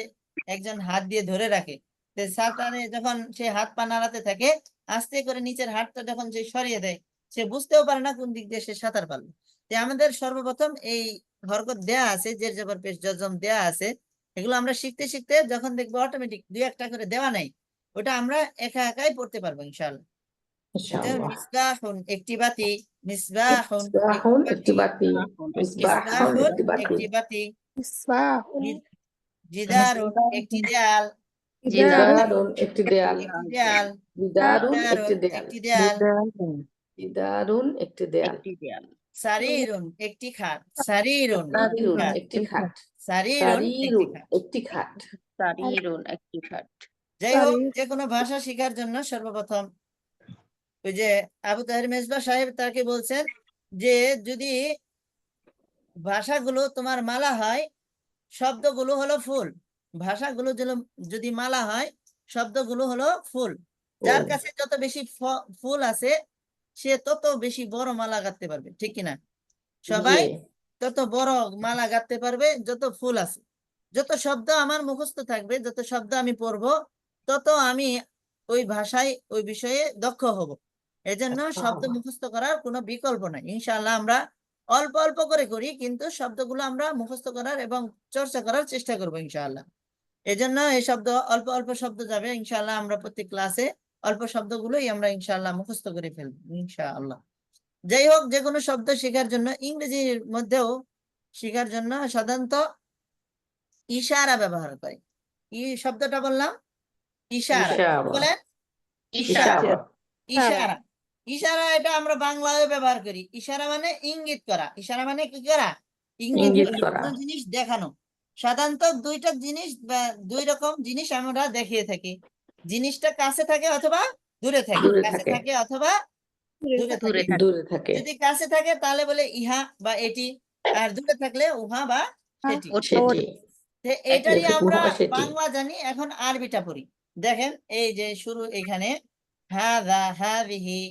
Speaker 1: একজন হাত দিয়ে ধরে রাখে, তো সাঁতারে যখন সে হাত পা নাড়াতে থাকে, আস্তে করে নিচের হাতটা যখন সে সরিয়ে দেয়, সে বুঝতেও পারে না কোন দিক দিয়ে সে সাঁতার পারলো। তো আমাদের সর্বপ্রথম এই হরকত দেয়া আছে, জের জবর পেশ জজম দেয়া আছে, এগুলো আমরা শিখতে শিখতে যখন দেখবো অটোমেটিক দুই একটা করে দেওয়া নাই, ওটা আমরা একা একাই পড়তে পারবো ইনশাআল্লাহ। এটা
Speaker 4: ইনশাআল্লাহ।
Speaker 1: মিসবাহুন একটি বাতি, মিসবাহুন
Speaker 4: মিসবাহুন একটি
Speaker 1: বাতি,
Speaker 4: বাতি, মিসবাহুন
Speaker 1: মিসবাহুন
Speaker 4: একটি বাতি,
Speaker 1: একটি বাতি,
Speaker 3: মিসবাহুন
Speaker 1: জিদারুন একটি দেয়াল,
Speaker 4: জিদারুন একটি দেয়াল,
Speaker 1: একটি দেয়াল,
Speaker 4: জিদারুন একটি
Speaker 1: জিদারুন
Speaker 4: দেয়াল,
Speaker 1: একটি দেয়াল,
Speaker 4: জিদারুন একটি দেয়াল,
Speaker 2: একটি দেয়াল,
Speaker 1: সারিরুন একটি খাট, সারিরুন
Speaker 4: সারিরুন
Speaker 1: খাট,
Speaker 4: একটি খাট,
Speaker 1: সারিরুন একটি
Speaker 4: সারিরুন
Speaker 1: খাট।
Speaker 4: একটি খাট।
Speaker 2: সারিরুন একটি খাট।
Speaker 1: যাই হোক,
Speaker 3: সারির।
Speaker 1: যে কোনো ভাষা শেখার জন্য সর্বপ্রথম ওই যে আবু তাহের মেজবা সাহেব তাকে বলছেন যে যদি ভাষাগুলো তোমার মালা হয়, শব্দগুলো হলো ফুল, ভাষাগুলো যদি মালা হয়, শব্দগুলো হলো ফুল, যার
Speaker 4: ফুল।
Speaker 1: কাছে যত বেশি ফুল আছে সে তত বেশি বড় মালা গাঁথতে পারবে, ঠিক কিনা? সবাই
Speaker 4: জি,
Speaker 1: তত বড় মালা গাঁথতে পারবে যত ফুল আছে। যত শব্দ আমার মুখস্থ থাকবে, যত শব্দ আমি পড়বো, তত আমি ওই ভাষায় ওই বিষয়ে দক্ষ হব। এজন্য শব্দ মুখস্থ করার কোনো বিকল্প নাই। ইনশাআল্লাহ আমরা অল্প অল্প করে করি, কিন্তু শব্দগুলো আমরা মুখস্থ করার এবং চর্চা করার চেষ্টা করবো ইনশাআল্লাহ। এজন্য এই শব্দ অল্প অল্প শব্দ যাবে ইনশাআল্লাহ, আমরা প্রত্যেক ক্লাসে অল্প শব্দগুলোই আমরা ইনশাআল্লাহ মুখস্থ করে ফেলবো ইনশাআল্লাহ। যাই হোক, যে কোনো শব্দ শেখার জন্য ইংরেজির মধ্যেও শেখার জন্য সাধারণত ইশারা ব্যবহার করে। কি শব্দটা বললাম? ইশারা।
Speaker 4: ইশারা,
Speaker 1: বলেন
Speaker 2: ইশারা,
Speaker 4: ইশারা,
Speaker 1: ইশারা। ইশারা এটা আমরা বাংলায় ব্যবহার করি। ইশারা মানে ইঙ্গিত করা, ইশারা মানে কি করা? ইঙ্গিত
Speaker 4: ইঙ্গিত
Speaker 1: করা,
Speaker 4: করা।
Speaker 1: কোনো জিনিস দেখানো। সাধারণত দুইটা জিনিস বা দুই রকম জিনিস আমরা দেখিয়ে থাকি। জিনিসটা কাছে থাকে অথবা দূরে থাকে,
Speaker 4: দূরে
Speaker 1: কাছে
Speaker 4: থাকে,
Speaker 1: থাকে অথবা দূরে
Speaker 2: দূরে
Speaker 1: থাকে।
Speaker 2: থাকে।
Speaker 4: দূরে থাকে,
Speaker 1: যদি কাছে থাকে তাহলে বলে ইহা বা এটি, আর দূরে থাকলে উহা বা সেটি।
Speaker 4: সেটি,
Speaker 1: তো এটারই আমরা
Speaker 4: উহা সেটি।
Speaker 1: বাংলা জানি, এখন আরবিটা পড়ি। দেখেন এই যে শুরু এখানে হাযা হাযিহি,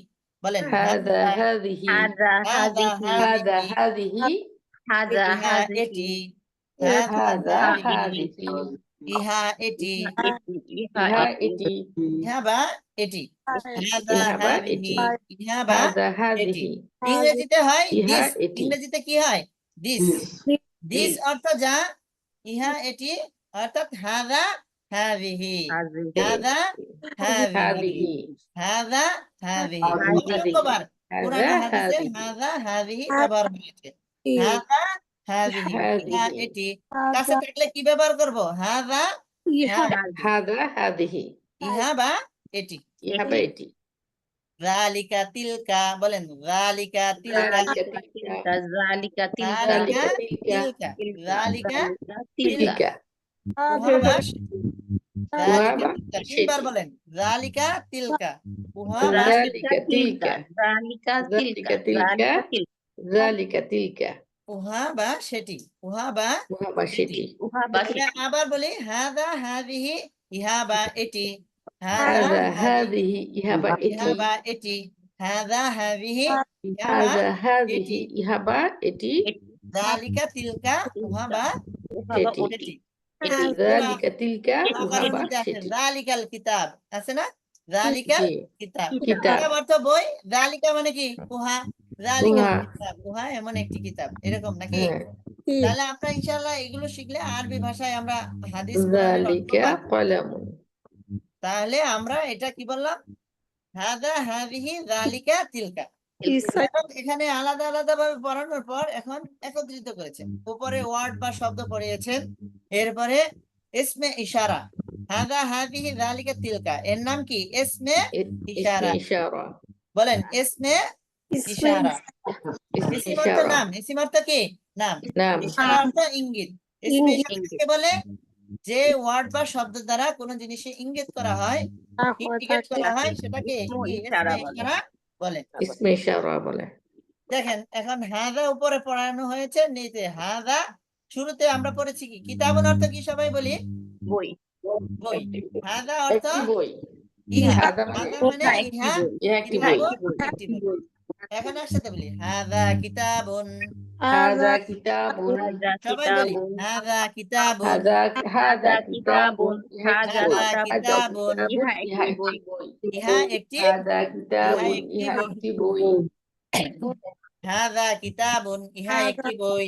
Speaker 1: বলেন
Speaker 4: হাযা
Speaker 1: হাযা
Speaker 4: হাযিহি,
Speaker 2: হাযা
Speaker 1: হাযা
Speaker 4: হাযা
Speaker 1: হাযিহি,
Speaker 4: হাযিহি,
Speaker 2: হাযা
Speaker 1: ইহা
Speaker 2: হাযিহি,
Speaker 1: এটি, হাযা
Speaker 4: হাযা
Speaker 1: হাযিহি,
Speaker 4: হাযিহি,
Speaker 1: ইহা এটি,
Speaker 2: ইহা
Speaker 4: ইহা
Speaker 2: এটি,
Speaker 4: এটি,
Speaker 1: ইহা বা এটি, হাযা
Speaker 4: ইহা বা
Speaker 1: হাযিহি,
Speaker 4: এটি,
Speaker 1: ইহা বা
Speaker 4: হাযা
Speaker 1: এটি।
Speaker 4: হাযিহি,
Speaker 1: ইংরেজিতে হয়
Speaker 4: ইহা
Speaker 1: দিস,
Speaker 4: এটি।
Speaker 1: ইংরেজিতে কি হয়? দিস। দিস অর্থ যা, ইহা এটি অর্থাৎ হাযা হাযিহি,
Speaker 2: হাযিহি,
Speaker 1: হাযা হাযিহি,
Speaker 4: হাযিহি,
Speaker 1: হাযা হাযিহি।
Speaker 2: হাযিহি,
Speaker 1: অসংখ্যবার
Speaker 4: হাযা
Speaker 1: কুরআনে হাদিসে
Speaker 4: হাযিহি,
Speaker 1: হাযা হাযিহি ব্যবহার হয়েছে। হাযা হাযিহি, ইহা
Speaker 4: হাযিহি,
Speaker 1: এটি। কাছে থাকলে কি ব্যবহার করব? হাযা, ইহা বা
Speaker 4: হাযা হাযিহি,
Speaker 1: ইহা বা এটি।
Speaker 4: ইহা বা এটি।
Speaker 1: যালিকা তিলকা, বলেন যালিকা তিলকা,
Speaker 4: যালিকা তিলকা,
Speaker 2: যালিকা তিলকা,
Speaker 1: যালিকা
Speaker 4: যালিকা তিলকা,
Speaker 1: তিলকা, যালিকা
Speaker 2: তিলকা,
Speaker 1: তিলকা, উহা বা সেটি।
Speaker 4: উহা
Speaker 1: যালিকা
Speaker 4: বা
Speaker 1: তিলকা,
Speaker 4: সেটি।
Speaker 1: তিনবার বলেন যালিকা তিলকা, উহা বা
Speaker 4: যালিকা তিলকা,
Speaker 2: যালিকা তিলকা,
Speaker 4: যালিকা তিলকা,
Speaker 2: যালিকা তিলকা,
Speaker 4: যালিকা তিলকা,
Speaker 1: উহা বা সেটি, উহা বা
Speaker 4: উহা বা
Speaker 1: এটি।
Speaker 4: সেটি।
Speaker 2: উহা বা
Speaker 1: এটা
Speaker 2: সেটি।
Speaker 1: আবার বলি হাযা হাযিহি, ইহা বা এটি, হাযা
Speaker 4: হাযা
Speaker 1: হাযিহি,
Speaker 4: হাযিহি, ইহা বা
Speaker 1: ইহা
Speaker 4: এটি,
Speaker 1: বা এটি, হাযা হাযিহি, ইহা বা
Speaker 4: হাযা হাযিহি,
Speaker 1: এটি,
Speaker 4: ইহা বা এটি,
Speaker 1: যালিকা তিলকা, উহা বা
Speaker 2: উহা বা
Speaker 4: সেটি।
Speaker 2: ওটি,
Speaker 1: সেটি।
Speaker 2: এটি,
Speaker 4: যালিকা তিলকা, উহা
Speaker 1: আবার
Speaker 4: বা
Speaker 1: মধ্যে আছে
Speaker 4: সেটি।
Speaker 1: যালিকাল কিতাব, আছে না? জালিকাল
Speaker 4: জি,
Speaker 1: কিতাব।
Speaker 4: কিতাব,
Speaker 1: কিতাব অর্থ বই, জালিকা মানে কি? উহা, জালিকাল
Speaker 4: উহা,
Speaker 1: কিতাব, উহা এমন একটি কিতাব, এরকম নাকি?
Speaker 4: হ্যাঁ,
Speaker 1: তাহলে আমরা ইনশাআল্লাহ এগুলো শিখলে আরবি ভাষায় আমরা হাদিস কোরআনের অর্থ
Speaker 4: যালিকা
Speaker 1: পারবো।
Speaker 4: কলামুন,
Speaker 1: তাহলে আমরা এটা কি বললাম? হাদা হাদিহি জালিকা তিলকা। এখন এখানে আলাদা আলাদা ভাবে পড়ানোর পর এখন একত্রিত করেছেন। উপরে ওয়ার্ড বা শব্দ পড়িয়েছেন, এরপরে ইসমে ইশারা, হাদা হাদিহি জালিকা তিলকা, এর নাম কি? ইসমে
Speaker 4: ইসমে
Speaker 1: ইশারা।
Speaker 4: ইশারা,
Speaker 1: বলেন ইসমে ইশারা।
Speaker 4: ইসমে
Speaker 1: ইসিম অর্থ
Speaker 4: ইশারা,
Speaker 1: নাম, ইসিম অর্থ কি? নাম।
Speaker 4: নাম,
Speaker 1: ইশারা অর্থ ইঙ্গিত। ইসমে
Speaker 3: ইঙ্গিত।
Speaker 1: ইশারা কাকে বলে? যে ওয়ার্ড বা শব্দ দ্বারা কোনো জিনিসে ইঙ্গিত করা হয়, ইন্ডিকেট করা হয়, সেটাকে কি
Speaker 2: ইশারা
Speaker 1: ইসমে
Speaker 2: বলে।
Speaker 1: ইশারা বলে।
Speaker 4: ইসমে ইশারা বলে।
Speaker 1: দেখেন এখন হাদা উপরে পড়ানো হয়েছে, নিচে হাদা। শুরুতে আমরা পড়েছি কি? কিতাবুন অর্থ কি সবাই বলি?
Speaker 2: বই,
Speaker 1: বই। হাদা অর্থ
Speaker 4: একটি বই,
Speaker 1: ইহা,
Speaker 4: হাদা মানে
Speaker 1: হাদা মানে
Speaker 2: ইহা একটি
Speaker 1: ইহা,
Speaker 2: বই,
Speaker 4: ইহা একটি বই,
Speaker 1: কিতাবুন একটি বই। এখন একসাথে বলি হাযা কিতাবুন।
Speaker 4: হাযা কিতাবুন।
Speaker 2: হাযা
Speaker 1: সবাই বলি
Speaker 2: কিতাবুন
Speaker 1: হাযা কিতাবুন।
Speaker 4: হাযা
Speaker 2: হাযা
Speaker 4: কিতাবুন।
Speaker 2: কিতাবুন
Speaker 4: ইহা
Speaker 1: হাযা
Speaker 4: একটি
Speaker 1: কিতাবুন।
Speaker 4: বই।
Speaker 2: ইহা একটি বই
Speaker 1: ইহা একটি
Speaker 4: হাযা কিতাবুন।
Speaker 1: ইহা
Speaker 4: ইহা
Speaker 1: একটি
Speaker 4: একটি বই।
Speaker 1: হাযা কিতাবুন। ইহা একটি বই।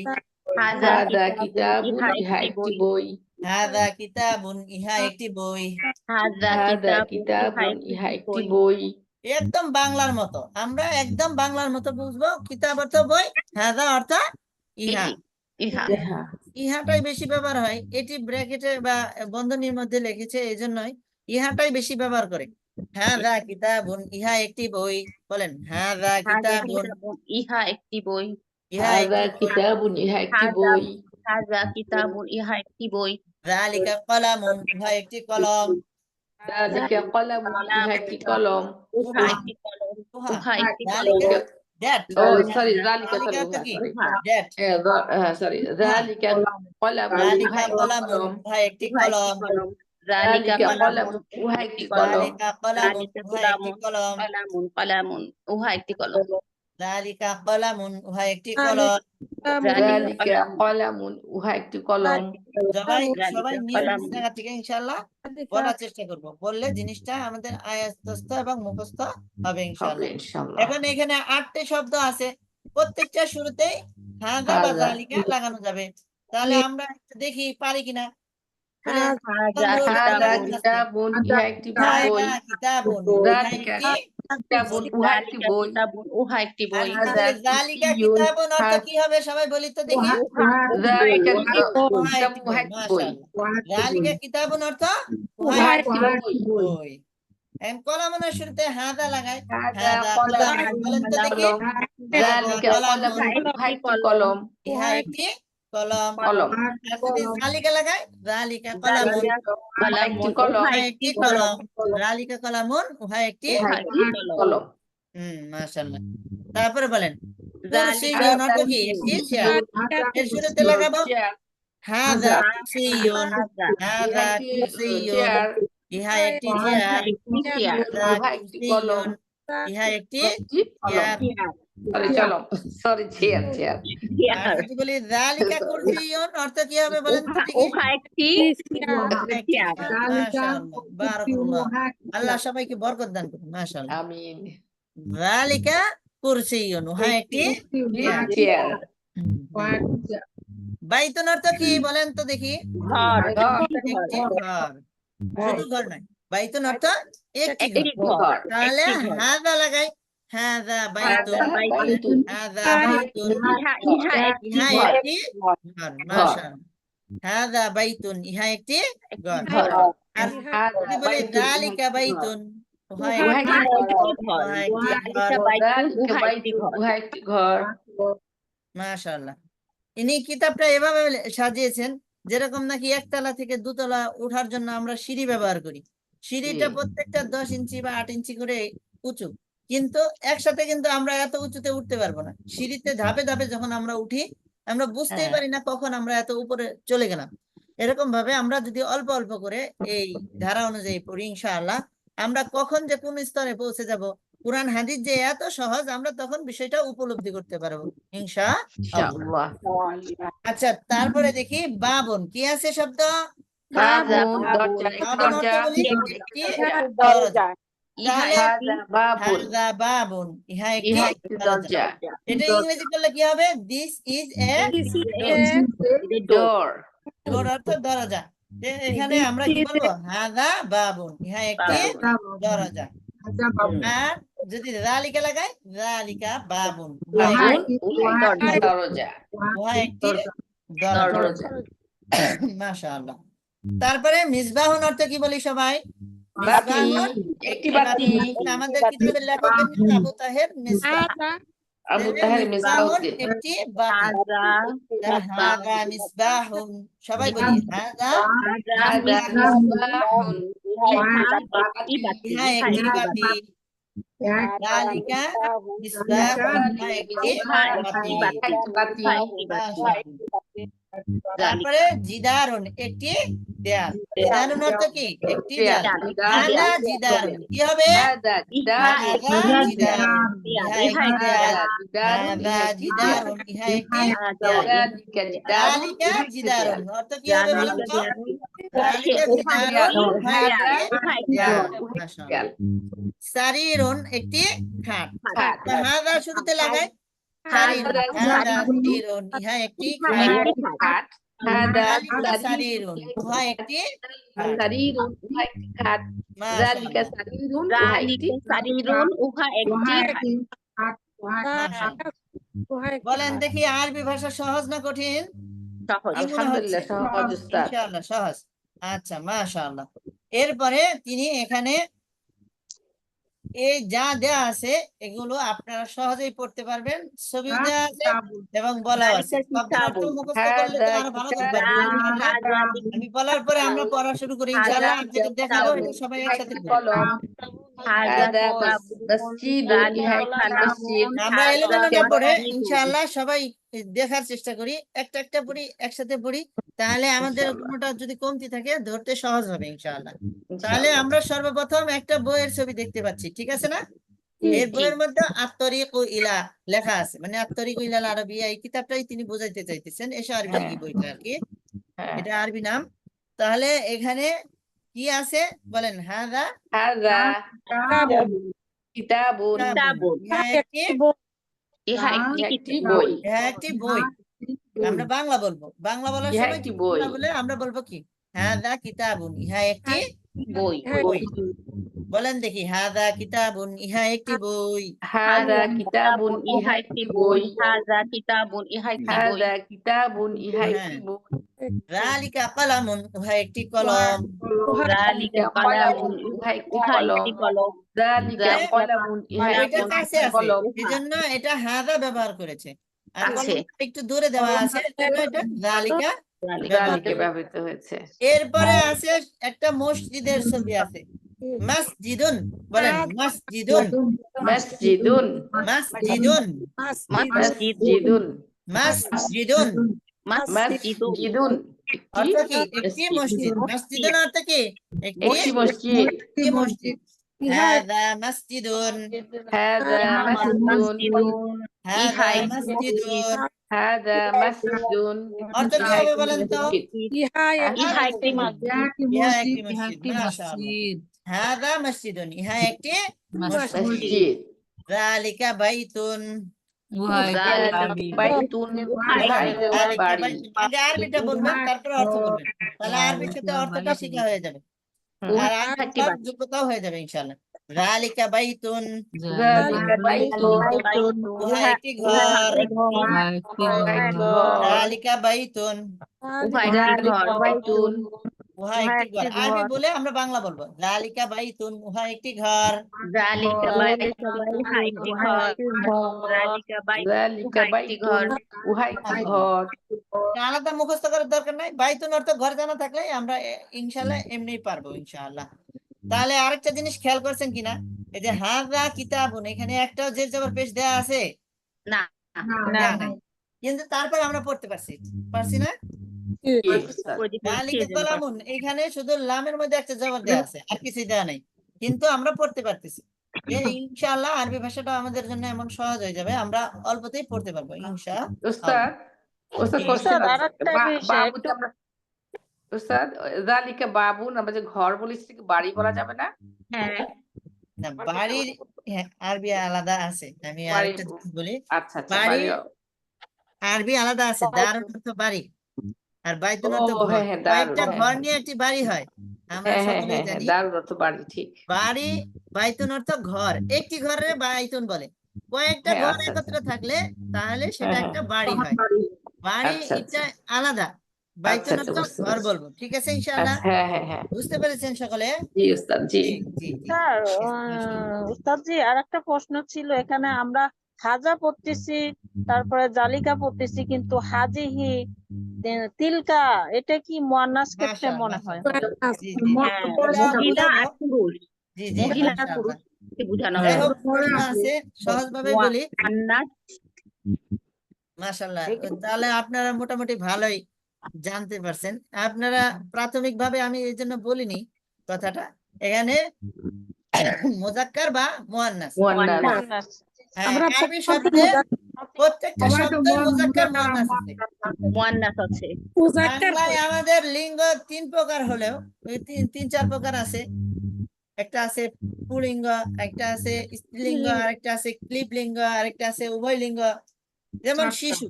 Speaker 2: হাযা
Speaker 4: হাযা
Speaker 2: কিতাবুন
Speaker 4: কিতাবুন। ইহা একটি বই।
Speaker 1: হাযা কিতাবুন। ইহা একটি বই।
Speaker 2: হাযা
Speaker 4: হাযা
Speaker 2: কিতাবুন
Speaker 4: কিতাবুন। ইহা একটি বই।
Speaker 1: একদম বাংলার মতো, আমরা একদম বাংলার মতো বুঝবো। কিতাব অর্থ বই, হাযা অর্থ ইহা।
Speaker 2: ইহা
Speaker 4: ইহা
Speaker 1: ইহাটাই বেশি ব্যবহার হয়, এটি ব্র্যাকেটে বা বন্ধনীর মধ্যে লিখেছে, এই জন্যই ইহাটাই বেশি ব্যবহার করে। হাযা কিতাবুন। ইহা একটি বই। বলেন হাযা কিতাবুন।
Speaker 2: ইহা একটি বই।
Speaker 1: ইহা
Speaker 4: হাযা
Speaker 1: একটি বই।
Speaker 4: কিতাবুন। ইহা একটি
Speaker 2: হাযা
Speaker 4: বই।
Speaker 2: হাযা কিতাবুন ইহা একটি বই।
Speaker 1: যালিকা কলামুন। ইহা একটি কলম।
Speaker 4: যালিকা কলামুন। ইহা একটি কলম।
Speaker 2: উহা একটি কলম।
Speaker 1: উহা।
Speaker 2: উহা একটি
Speaker 1: যালিকা
Speaker 2: কলম।
Speaker 1: দ্যাট।
Speaker 4: সরি যালিকা
Speaker 1: যালিকা অর্থ
Speaker 4: উহা
Speaker 1: কি?
Speaker 4: Sorry
Speaker 1: that.
Speaker 4: সরি যালিকা কলামুন।
Speaker 1: যালিকা
Speaker 4: ইহা একটি
Speaker 1: কলামুন।
Speaker 4: কলম।
Speaker 1: উহা একটি
Speaker 2: উহা একটি
Speaker 1: কলম।
Speaker 2: কলম। যালিকা
Speaker 4: যালিকা
Speaker 2: কলামুন
Speaker 4: কলামুন। উহা একটি কলম।
Speaker 1: যালিকা কলামুন।
Speaker 2: যালিকা
Speaker 1: উহা একটি কলম।
Speaker 2: কলামুন উহা একটি কলম।
Speaker 1: যালিকা কলামুন। উহা একটি কলম।
Speaker 4: যালিকা কলামুন। উহা একটি কলম।
Speaker 1: সবাই
Speaker 2: যালিকা
Speaker 1: নিজ নিজ
Speaker 2: কলামুন।
Speaker 1: জায়গা থেকে ইনশাআল্লাহ বলার চেষ্টা করব, বললে জিনিসটা আমাদের আয়ত্তস্থ এবং মুখস্থ হবে
Speaker 4: হবে
Speaker 1: ইনশাআল্লাহ।
Speaker 4: ইনশাআল্লাহ।
Speaker 1: এখন এখানে 8টি শব্দ আছে, প্রত্যেকটা শুরুতেই হাযা বা
Speaker 4: হাযা।
Speaker 1: যালিকা লাগানো যাবে। তাহলে আমরা একটু দেখি পারি কিনা। বলে
Speaker 2: হাযা
Speaker 4: হাযা
Speaker 2: কিতাবুন।
Speaker 4: কিতাবুন। ইহা একটি বই।
Speaker 1: হাযা কিতাবুন। ইহা
Speaker 4: যালিকা
Speaker 1: একটি
Speaker 4: কিতাবুন। উহা একটি
Speaker 2: যালিকা
Speaker 4: বই।
Speaker 2: কিতাবুন উহা একটি
Speaker 1: আর
Speaker 2: বই।
Speaker 1: যদি বলি যালিকা কিতাবুন অর্থ কি হবে সবাই বলি তো দেখি।
Speaker 4: যালিকা
Speaker 1: উহা
Speaker 4: কিতাবুন।
Speaker 1: একটি বই।
Speaker 4: উহা একটি বই।
Speaker 1: মাশাআল্লাহ। যালিকা কিতাবুন অর্থ উহা
Speaker 4: উহা
Speaker 1: একটি
Speaker 4: একটি বই।
Speaker 1: বই। এখন কলামের শুরুতে হাযা লাগাই।
Speaker 4: হাযা
Speaker 1: হাযা
Speaker 4: কলামুন।
Speaker 1: কলামুন। বলেন তো দেখি।
Speaker 4: কলম।
Speaker 1: হাযা
Speaker 4: যালিকা
Speaker 1: কলামুন।
Speaker 4: কলামুন। উহা একটি কলম।
Speaker 1: ইহা একটি কলম।
Speaker 4: কলম।
Speaker 1: আর যদি যালিকা লাগাই, যালিকা কলামুন।
Speaker 4: উহা একটি কলম।
Speaker 1: উহা একটি কলম। যালিকা কলামুন। উহা একটি
Speaker 4: উহা একটি কলম।
Speaker 1: মাশাআল্লাহ। তারপরে বলেন
Speaker 2: যালিকা
Speaker 1: কুরসিয়ুন অর্থ কি? একটি চেয়ার।
Speaker 2: কুরসিয়ুন।
Speaker 1: এর শুরুতে লাগাবো
Speaker 4: চেয়ার।
Speaker 1: হাযা কুরসিয়ুন। হাযা
Speaker 4: ইহা একটি
Speaker 1: কুরসিয়ুন।
Speaker 4: চেয়ার।
Speaker 1: ইহা একটি চেয়ার।
Speaker 2: একটি চেয়ার।
Speaker 1: হাযা
Speaker 4: উহা একটি কলম।
Speaker 1: কুরসিয়ুন। ইহা একটি
Speaker 4: একটি কলম।
Speaker 1: চেয়ার।
Speaker 4: সরি চলো সরি চেয়ার চেয়ার।
Speaker 1: আর যদি বলি যালিকা কুরসিয়ুন অর্থ কি হবে বলেন তো দেখি।
Speaker 2: উহা একটি
Speaker 1: একটি
Speaker 2: চেয়ার।
Speaker 1: চেয়ার। মাশাআল্লাহ, বারাকাল্লাহ। আল্লাহ সবাইকে বরকত দান করুন। মাশাআল্লাহ।
Speaker 4: আমিন।
Speaker 1: যালিকা কুরসিয়ুন। উহা একটি চেয়ার।
Speaker 4: চেয়ার।
Speaker 1: বাইতুন অর্থ কি বলেন তো দেখি।
Speaker 2: ঘর।
Speaker 4: ঘর।
Speaker 1: একটি ঘর। শুধু ঘর নয়, বাইতুন অর্থ একটি ঘর।
Speaker 2: একটি ঘর।
Speaker 4: ঘর।
Speaker 1: তাহলে
Speaker 2: একটি ঘর।
Speaker 1: হাযা লাগাই। হাযা বাইতুন।
Speaker 4: হাযা বাইতুন।
Speaker 1: হাযা বাইতুন।
Speaker 2: ইহা একটি
Speaker 1: ইহা
Speaker 2: ঘর।
Speaker 1: একটি ঘর। মাশাআল্লাহ। হাযা বাইতুন। ইহা একটি ঘর।
Speaker 2: ঘর।
Speaker 1: আর
Speaker 4: হাযা
Speaker 1: যদি বলি
Speaker 4: বাইতুন।
Speaker 1: যালিকা বাইতুন। উহা
Speaker 4: উহা
Speaker 1: একটি
Speaker 4: একটি ঘর।
Speaker 2: ঘর।
Speaker 1: উহা একটি ঘর।
Speaker 2: যালিকা বাইতুন
Speaker 4: যালিকা
Speaker 2: উহা একটি
Speaker 4: বাইতুন।
Speaker 2: ঘর।
Speaker 4: উহা একটি ঘর।
Speaker 1: মাশাআল্লাহ। ইনি কিতাবটা এভাবে সাজিয়েছেন যেরকম নাকি একতলা থেকে দুতলা ওঠার জন্য আমরা সিঁড়ি ব্যবহার করি। সিঁড়িটা প্রত্যেকটা 10 ইঞ্চি বা 8 ইঞ্চি করে উঁচু, কিন্তু একসাথে কিন্তু আমরা এত উঁচুতে উঠতে পারবো না। সিঁড়িতে ধাপে ধাপে যখন আমরা উঠি আমরা বুঝতেই
Speaker 4: হ্যাঁ।
Speaker 1: পারি না কখন আমরা এত উপরে চলে গেলাম। এরকম ভাবে আমরা যদি অল্প অল্প করে এই ধারা অনুযায়ী পড়ি ইনশাআল্লাহ আমরা কখন যে কোন স্তরে পৌঁছে যাব, কোরআন হাদিস যে এত সহজ আমরা তখন বিষয়টা উপলব্ধি করতে পারবো ইনশাআল্লাহ।
Speaker 4: ইনশাআল্লাহ।
Speaker 1: আচ্ছা, তারপরে দেখি বাবুন কি আছে শব্দ।
Speaker 4: বাবুন দরজা। একটি
Speaker 1: বাবুন অর্থ
Speaker 4: দরজা।
Speaker 1: বলি একটি দরজা।
Speaker 2: ইহা
Speaker 1: তাহলে
Speaker 4: হাযা বাবুন।
Speaker 1: হাযা বাবুন। ইহা একটি
Speaker 4: ইহা একটি
Speaker 1: দরজা।
Speaker 4: দরজা।
Speaker 1: এটা ইংরেজি করলে কি হবে? দিস ইজ এ
Speaker 4: ডোর।
Speaker 1: ডোর অর্থ দরজা। এখানে আমরা কি বলবো? হাযা বাবুন। ইহা একটি দরজা। আর যদি যালিকা লাগাই, যালিকা বাবুন।
Speaker 4: বাবুন।
Speaker 2: একটি দরজা।
Speaker 4: দরজা।
Speaker 1: উহা একটি দরজা।
Speaker 4: দরজা।
Speaker 1: মাশাআল্লাহ। তারপরে মিসবাহুন অর্থ কি বলি সবাই?
Speaker 4: বাতি।
Speaker 1: মিসবাহুন
Speaker 4: একটি বাতি।
Speaker 1: আমাদের কিতাবের লেখকের নাম আবু তাহের মিসবাহ।
Speaker 4: আবু তাহের
Speaker 1: মিসবাহুন
Speaker 4: মিসবাহকে।
Speaker 1: একটি বাতি। হাযা মিসবাহুন। সবাই বলি হাযা
Speaker 4: হাযা মিসবাহুন।
Speaker 1: ইহা একটি বাতি। যালিকা মিসবাহুন। ইহা একটি বাতি।
Speaker 4: একটি বাতি।
Speaker 1: মাশাআল্লাহ। তারপরে জিদারুন একটি দেয়াল। জিদারুন অর্থ কি? একটি দেয়াল। হাদা জিদারুন কি হবে?
Speaker 4: هذا جدار
Speaker 1: হাদা জিদারুন ইহা একটি দেয়াল।
Speaker 4: جدار
Speaker 1: হাদা জিদারুন ইহা একটি দেয়াল।
Speaker 4: ذلك جدار
Speaker 1: যালিকা জিদারুন অর্থ কি হবে বলেন তো? যালিকা জিদারুন ইহা একটি দেয়াল। মাশাআল্লাহ। সারিরুন একটি খাট। তো হাদা শুরুতে লাগাই সারিরুন, হাদা সারিরুন ইহা একটি খাট। যালিকা সারিরুন উহা একটি খাট।
Speaker 4: سرير وهي খাট ذلك
Speaker 1: মাশাআল্লাহ,
Speaker 4: سرير وهي
Speaker 2: সারিরুন উহা একটি
Speaker 1: মাশাআল্লাহ। বলেন দেখি আরবি ভাষা সহজ না কঠিন?
Speaker 2: সহজ।
Speaker 1: কি মনে
Speaker 4: আলহামদুলিল্লাহ
Speaker 1: হচ্ছে?
Speaker 4: সহজ উস্তাদ
Speaker 1: ইনশাআল্লাহ সহজ। আচ্ছা মাশাআল্লাহ। এরপরে তিনি এখানে এই যা দেয়া আছে এগুলো আপনারা সহজেই পড়তে পারবেন। ছবিও দেয়া আছে এবং বলাও আছে। শব্দের অর্থ মুখস্থ করলে তো আরো ভালো করে পারবেন ইনশাআল্লাহ। আমি বলার পরে আমরা পড়া শুরু করি ইনশাআল্লাহ। আপনাদের দেখাবো এটা সবাই একসাথে পড়ি।
Speaker 4: কলম هذا مسجد ইহা একটি মসজিদ
Speaker 1: আমরা এলোমেলো না পড়ে ইনশাআল্লাহ সবাই দেখার চেষ্টা করি, একটা একটা পড়ি, একসাথে পড়ি, তাহলে আমাদের কোনোটা যদি কমতি থাকে ধরতে সহজ হবে ইনশাআল্লাহ। তাহলে আমরা সর্বপ্রথম একটা বইয়ের ছবি দেখতে পাচ্ছি, ঠিক আছে না? এর বইয়ের মধ্যে আত-তরিকু ইলা লেখা আছে, মানে আত-তরিকু ইলাল আরাবিয়া এই কিতাবটাই তিনি বোঝাইতে চাইতেছেন। এসে আরবি কি বইটা আর কি,
Speaker 4: হ্যাঁ।
Speaker 1: এটা আরবি নাম। তাহলে এখানে কি আছে বলেন? হাদা
Speaker 4: هذا কিতাবুন
Speaker 1: কিতাবুন ইহা একটি
Speaker 2: ইহা
Speaker 4: একটি বই
Speaker 1: ইহা একটি বই। আমরা বাংলা বলবো, বাংলা বলার
Speaker 4: ইহা
Speaker 1: সময়
Speaker 4: একটি
Speaker 1: কিছু
Speaker 4: বই
Speaker 1: না বলে আমরা বলবো কি? হাদা কিতাবুন ইহা একটি
Speaker 2: বই।
Speaker 1: বই। বলেন দেখি হাদা কিতাবুন ইহা একটি বই।
Speaker 4: هذا কিতাবুন ইহা একটি বই
Speaker 2: হাযা কিতাবুন ইহা একটি বই।
Speaker 4: هذا কিতাবুন ইহা একটি
Speaker 1: হ্যাঁ।
Speaker 4: বই
Speaker 1: যালিকা কলামুন উহা একটি কলম।
Speaker 2: যালিকা কালামুন
Speaker 4: ইহা একটি
Speaker 2: ইহা
Speaker 4: কলম
Speaker 2: একটি কলম।
Speaker 4: যালিকা কলামুন ইহা
Speaker 1: ওইটা
Speaker 4: একটি
Speaker 1: কাছে আছে
Speaker 4: কলম
Speaker 1: এজন্য এটা হাদা ব্যবহার করেছে, আর
Speaker 2: আছে।
Speaker 1: কলমটা একটু দূরে দেওয়া আছে এজন্য এটা যালিকা
Speaker 4: যালিকা ব্যবহৃত হয়েছে
Speaker 1: এরপরে আছে একটা মসজিদের ছবি আছে। মসজিদুন বলেন মসজিদুন
Speaker 4: মসজিদুন
Speaker 1: মসজিদুন
Speaker 4: মসজিদুন
Speaker 1: মসজিদুন
Speaker 4: মসজিদুন
Speaker 1: অর্থ কি? একটি মসজিদ। মসজিদুন অর্থ কি? একটি
Speaker 4: একটি মসজিদ
Speaker 1: একটি মসজিদ। হাদা মসজিদুন
Speaker 4: هذا مسجد
Speaker 1: হাদা মসজিদুন
Speaker 4: هذا مسجد
Speaker 1: অর্থ কি হবে বলেন তো?
Speaker 2: ইহা একটি মসজিদ।
Speaker 1: ইহা একটি মসজিদ। মাশাআল্লাহ। হাদা মসজিদুন ইহা একটি মসজিদ।
Speaker 4: মসজিদ
Speaker 1: যালিকা বাইতুন
Speaker 4: বাইতুন বাড়ি
Speaker 1: আগে আরবিটা বলবেন তারপরে অর্থ বলবেন, তাহলে আরবির সাথে অর্থটা শেখা হয়ে যাবে আর আরবিটা যোগ্যতাও হয়ে যাবে ইনশাআল্লাহ। যালিকা বাইতুন
Speaker 4: যালিকা বাইতুন
Speaker 1: উহা একটি ঘর। যালিকা বাইতুন
Speaker 4: যালিকা বাইতুন
Speaker 1: উহা একটি ঘর। আরবি বলে আমরা বাংলা বলবো যালিকা বাইতুন উহা একটি ঘর।
Speaker 2: যালিকা বাইতুন উহা একটি ঘর। যালিকা
Speaker 4: যালিকা বাইতুন উহা একটি ঘর
Speaker 1: আলাদা মুখস্থ করার দরকার নাই, বাইতুন অর্থ ঘর জানা থাকলে আমরা ইনশাআল্লাহ এমনিই পারবো ইনশাআল্লাহ। তাহলে আরেকটা জিনিস খেয়াল করছেন কিনা, এই যে হাযা কিতাবুন এখানে একটাও জের জবর পেশ দেয়া আছে
Speaker 2: না
Speaker 1: দেয়া নাই, কিন্তু তারপর আমরা পড়তে পারছি না? যালিকা কলামুন এখানে শুধু লামের মধ্যে একটা জবর দেয়া আছে আর কিছু দেয়া নাই, কিন্তু আমরা পড়তে পারতেছি। ইনশাআল্লাহ আরবি ভাষাটা আমাদের জন্য এমন সহজ হয়ে যাবে, আমরা অল্পতেই পড়তে পারবো ইনশাআল্লাহ।
Speaker 4: উস্তাদ উস্তাদ কোশ্চেন বাবুতে আমরা উস্তাদ যালিকা বাবুন আমরা যে ঘর বলি সেটাকে বাড়ি বলা যাবে না?
Speaker 2: হ্যাঁ
Speaker 1: না বাড়ির আরবি আলাদা আছে, আমি আরেকটা জিনিস বলি।
Speaker 4: আচ্ছা আচ্ছা
Speaker 1: বাড়ি
Speaker 4: বাড়ি
Speaker 1: আরবি আলাদা আছে, দারুন অর্থ বাড়ি আর বাইতুন অর্থ
Speaker 4: ও,
Speaker 1: ঘর।
Speaker 4: হ্যাঁ, হ্যাঁ, দারুন,
Speaker 1: কয়েকটা
Speaker 4: হ্যাঁ,
Speaker 1: ঘর
Speaker 4: হ্যাঁ।
Speaker 1: নিয়ে একটি বাড়ি হয়, আমরা
Speaker 4: হ্যাঁ হ্যাঁ
Speaker 1: সকলেই
Speaker 4: হ্যাঁ
Speaker 1: জানি।
Speaker 4: দারুণ অর্থ বাড়ি ঠিক
Speaker 1: বাড়ি বাইতুন অর্থ ঘর, একটি ঘরে বাইতুন বলে। কয়েকটা
Speaker 4: হ্যাঁ,
Speaker 1: ঘর
Speaker 4: আচ্ছা,
Speaker 1: একত্রে থাকলে তাহলে সেটা
Speaker 4: হ্যাঁ,
Speaker 1: একটা বাড়ি হয়। বাড়ি
Speaker 4: আচ্ছা,
Speaker 1: এটা আলাদা, বাইতুন
Speaker 4: আচ্ছা,
Speaker 1: অর্থ
Speaker 4: বুঝতে
Speaker 1: ঘর
Speaker 4: পেরেছি।
Speaker 1: বলবো, ঠিক আছে ইনশাআল্লাহ?
Speaker 4: আচ্ছা, হ্যাঁ হ্যাঁ হ্যাঁ
Speaker 1: বুঝতে পেরেছেন সকলে?
Speaker 4: জি উস্তাদ জি
Speaker 1: জি জি জি।
Speaker 5: স্যার
Speaker 1: মাশাআল্লাহ।
Speaker 5: উস্তাদজি আর একটা প্রশ্ন ছিল, এখানে আমরা হাজা পড়তেছি তারপরে জালিকা পড়তেছি, কিন্তু হাজিহি তিলকা এটা কি মুয়ান্নাস ক্ষেত্রে
Speaker 1: মাশাআল্লাহ,
Speaker 5: মনে হয়?
Speaker 1: মাশাআল্লাহ। জি জি
Speaker 2: হ্যাঁ,
Speaker 1: এটা
Speaker 2: মহিলা
Speaker 1: বোঝাবো।
Speaker 2: আর পুরুষ।
Speaker 1: জি জি
Speaker 2: মহিলা আর
Speaker 1: মাশাআল্লাহ।
Speaker 2: পুরুষকে বোঝানো
Speaker 1: যাই
Speaker 2: হয়।
Speaker 1: হোক প্রশ্ন আছে সহজভাবে বলি।
Speaker 2: মুয়ান্নাস
Speaker 1: মাশাআল্লাহ, তাহলে আপনারা মোটামুটি ভালোই জানতে পারছেন। আপনারা প্রাথমিকভাবে আমি এই জন্য বলিনি কথাটা, এখানে মুজাক্কার বা মুয়ান্নাস।
Speaker 4: মুয়ান্নাস।
Speaker 5: মুয়ান্নাস।
Speaker 1: হ্যাঁ,
Speaker 3: আমরা
Speaker 1: আরবি শব্দে প্রত্যেকটা
Speaker 6: সবাই তো
Speaker 1: শব্দ মুজাক্কার মুয়ান্নাস আছে।
Speaker 2: মুয়ান্নাস আছে।
Speaker 3: মুজাক্কার
Speaker 1: বাংলায় আমাদের লিঙ্গ 3 প্রকার হলেও ওই 3-4 প্রকার আছে। একটা আছে পুলিঙ্গ, একটা আছে স্ত্রীলিঙ্গ, আরেকটা আছে ক্লিবলিঙ্গ, আরেকটা আছে উভয় লিঙ্গ। যেমন
Speaker 6: আচ্ছা।
Speaker 1: শিশু,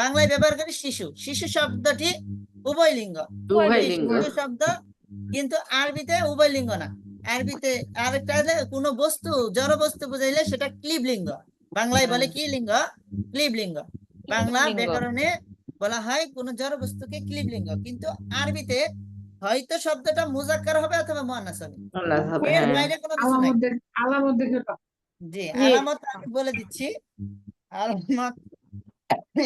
Speaker 1: বাংলায় ব্যবহার করি শিশু, শিশু শব্দটি উভয় লিঙ্গ।
Speaker 4: উভয়
Speaker 1: এই
Speaker 4: লিঙ্গ।
Speaker 1: শিশু শব্দ কিন্তু আরবিতে উভয় লিঙ্গ না। আরবিতে আরেকটা হলে কোনো বস্তু জড় বস্তু বুঝাইলে সেটা ক্লিবলিঙ্গ, বাংলায় বলে কি লিঙ্গ? ক্লিবলিঙ্গ। বাংলা
Speaker 5: ক্লিবলিঙ্গ।
Speaker 1: ব্যাকরণে বলা হয় কোন জড় বস্তুকে ক্লিবলিঙ্গ, কিন্তু আরবিতে হয়তো শব্দটা মুজাক্কার হবে অথবা মুয়ান্নাস হবে,
Speaker 4: মুয়ান্নাস হবে,
Speaker 1: এর
Speaker 4: হ্যাঁ।
Speaker 1: বাইরে কোনো কিছু নাই।
Speaker 6: আলামত দেখে দাও।
Speaker 1: জি,
Speaker 3: জি।
Speaker 1: আলামত আমি বলে দিচ্ছি। আলামত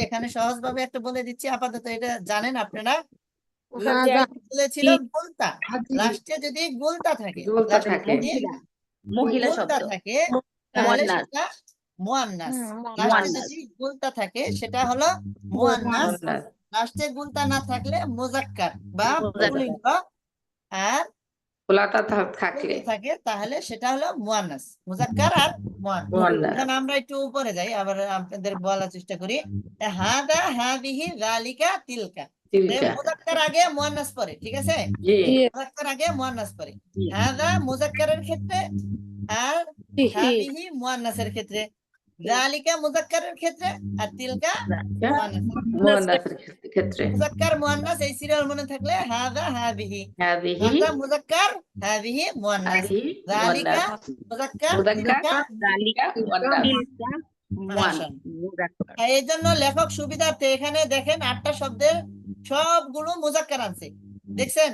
Speaker 1: এখানে সহজভাবে একটা বলে দিচ্ছি, আপাতত এটা জানেন আপনারা।
Speaker 3: হ্যাঁ,
Speaker 1: বলেছিল গুলতা,
Speaker 6: হাজি।
Speaker 1: লাস্টে যদি গুলতা থাকে,
Speaker 4: গুলতা
Speaker 1: লাস্টে
Speaker 4: থাকে।
Speaker 1: যদি
Speaker 2: মহিলা
Speaker 1: গুলতা
Speaker 2: শব্দ।
Speaker 1: থাকে তাহলে
Speaker 2: মুয়ান্নাস।
Speaker 1: সেটা মুয়ান্নাস। লাস্টে
Speaker 2: মুয়ান্নাস।
Speaker 1: যদি গুলতা থাকে সেটা হলো মুয়ান্নাস।
Speaker 4: মুয়ান্নাস।
Speaker 1: লাস্টে গুলতা না থাকলে মুজাক্কার বা
Speaker 2: মুজাক্কার।
Speaker 1: পুলিঙ্গ। আর
Speaker 4: খোলাতা থাকলে
Speaker 1: গুলতা থাকে তাহলে সেটা হলো মুয়ান্নাস, মুজাক্কার আর মুয়ান্নাস।
Speaker 4: মুয়ান্নাস।
Speaker 1: এখন আমরা একটু উপরে যাই, আবার আপনাদের বলার চেষ্টা করি। হাদা, হাদিহি, যালিকা, তিলকা।
Speaker 4: তিলকা।
Speaker 1: মুজাক্কার আগে মুয়ান্নাস পরে, ঠিক আছে?
Speaker 4: জি।
Speaker 1: মুজাক্কার আগে মুয়ান্নাস পরে। হাদা মুজাক্কারের ক্ষেত্রে আর হাদিহি মুয়ান্নাসের ক্ষেত্রে, যালিকা মুজাক্কারের ক্ষেত্রে আর তিলকা মুয়ান্নাসের।
Speaker 4: মুয়ান্নাসের ক্ষেত্রে
Speaker 1: মুজাক্কার মুয়ান্নাস এই সিরিয়াল মনে থাকলে হাদা হাদিহি,
Speaker 4: হাদিহি
Speaker 1: হাদা মুজাক্কার হাদিহি মুয়ান্নাস,
Speaker 4: হাদিহি
Speaker 1: যালিকা
Speaker 4: মুয়ান্নাস।
Speaker 1: মুজাক্কার
Speaker 4: মুজাক্কার
Speaker 1: তিলকা
Speaker 2: যালিকা,
Speaker 4: মুয়ান্নাস।
Speaker 2: তিলকা,
Speaker 1: মুয়ান্নাস।
Speaker 2: মুজাক্কার।
Speaker 1: এই জন্য লেখক সুবিধার্থে এখানে দেখেন 8টা শব্দের সবগুলো মুজাক্কার আনছে, দেখছেন?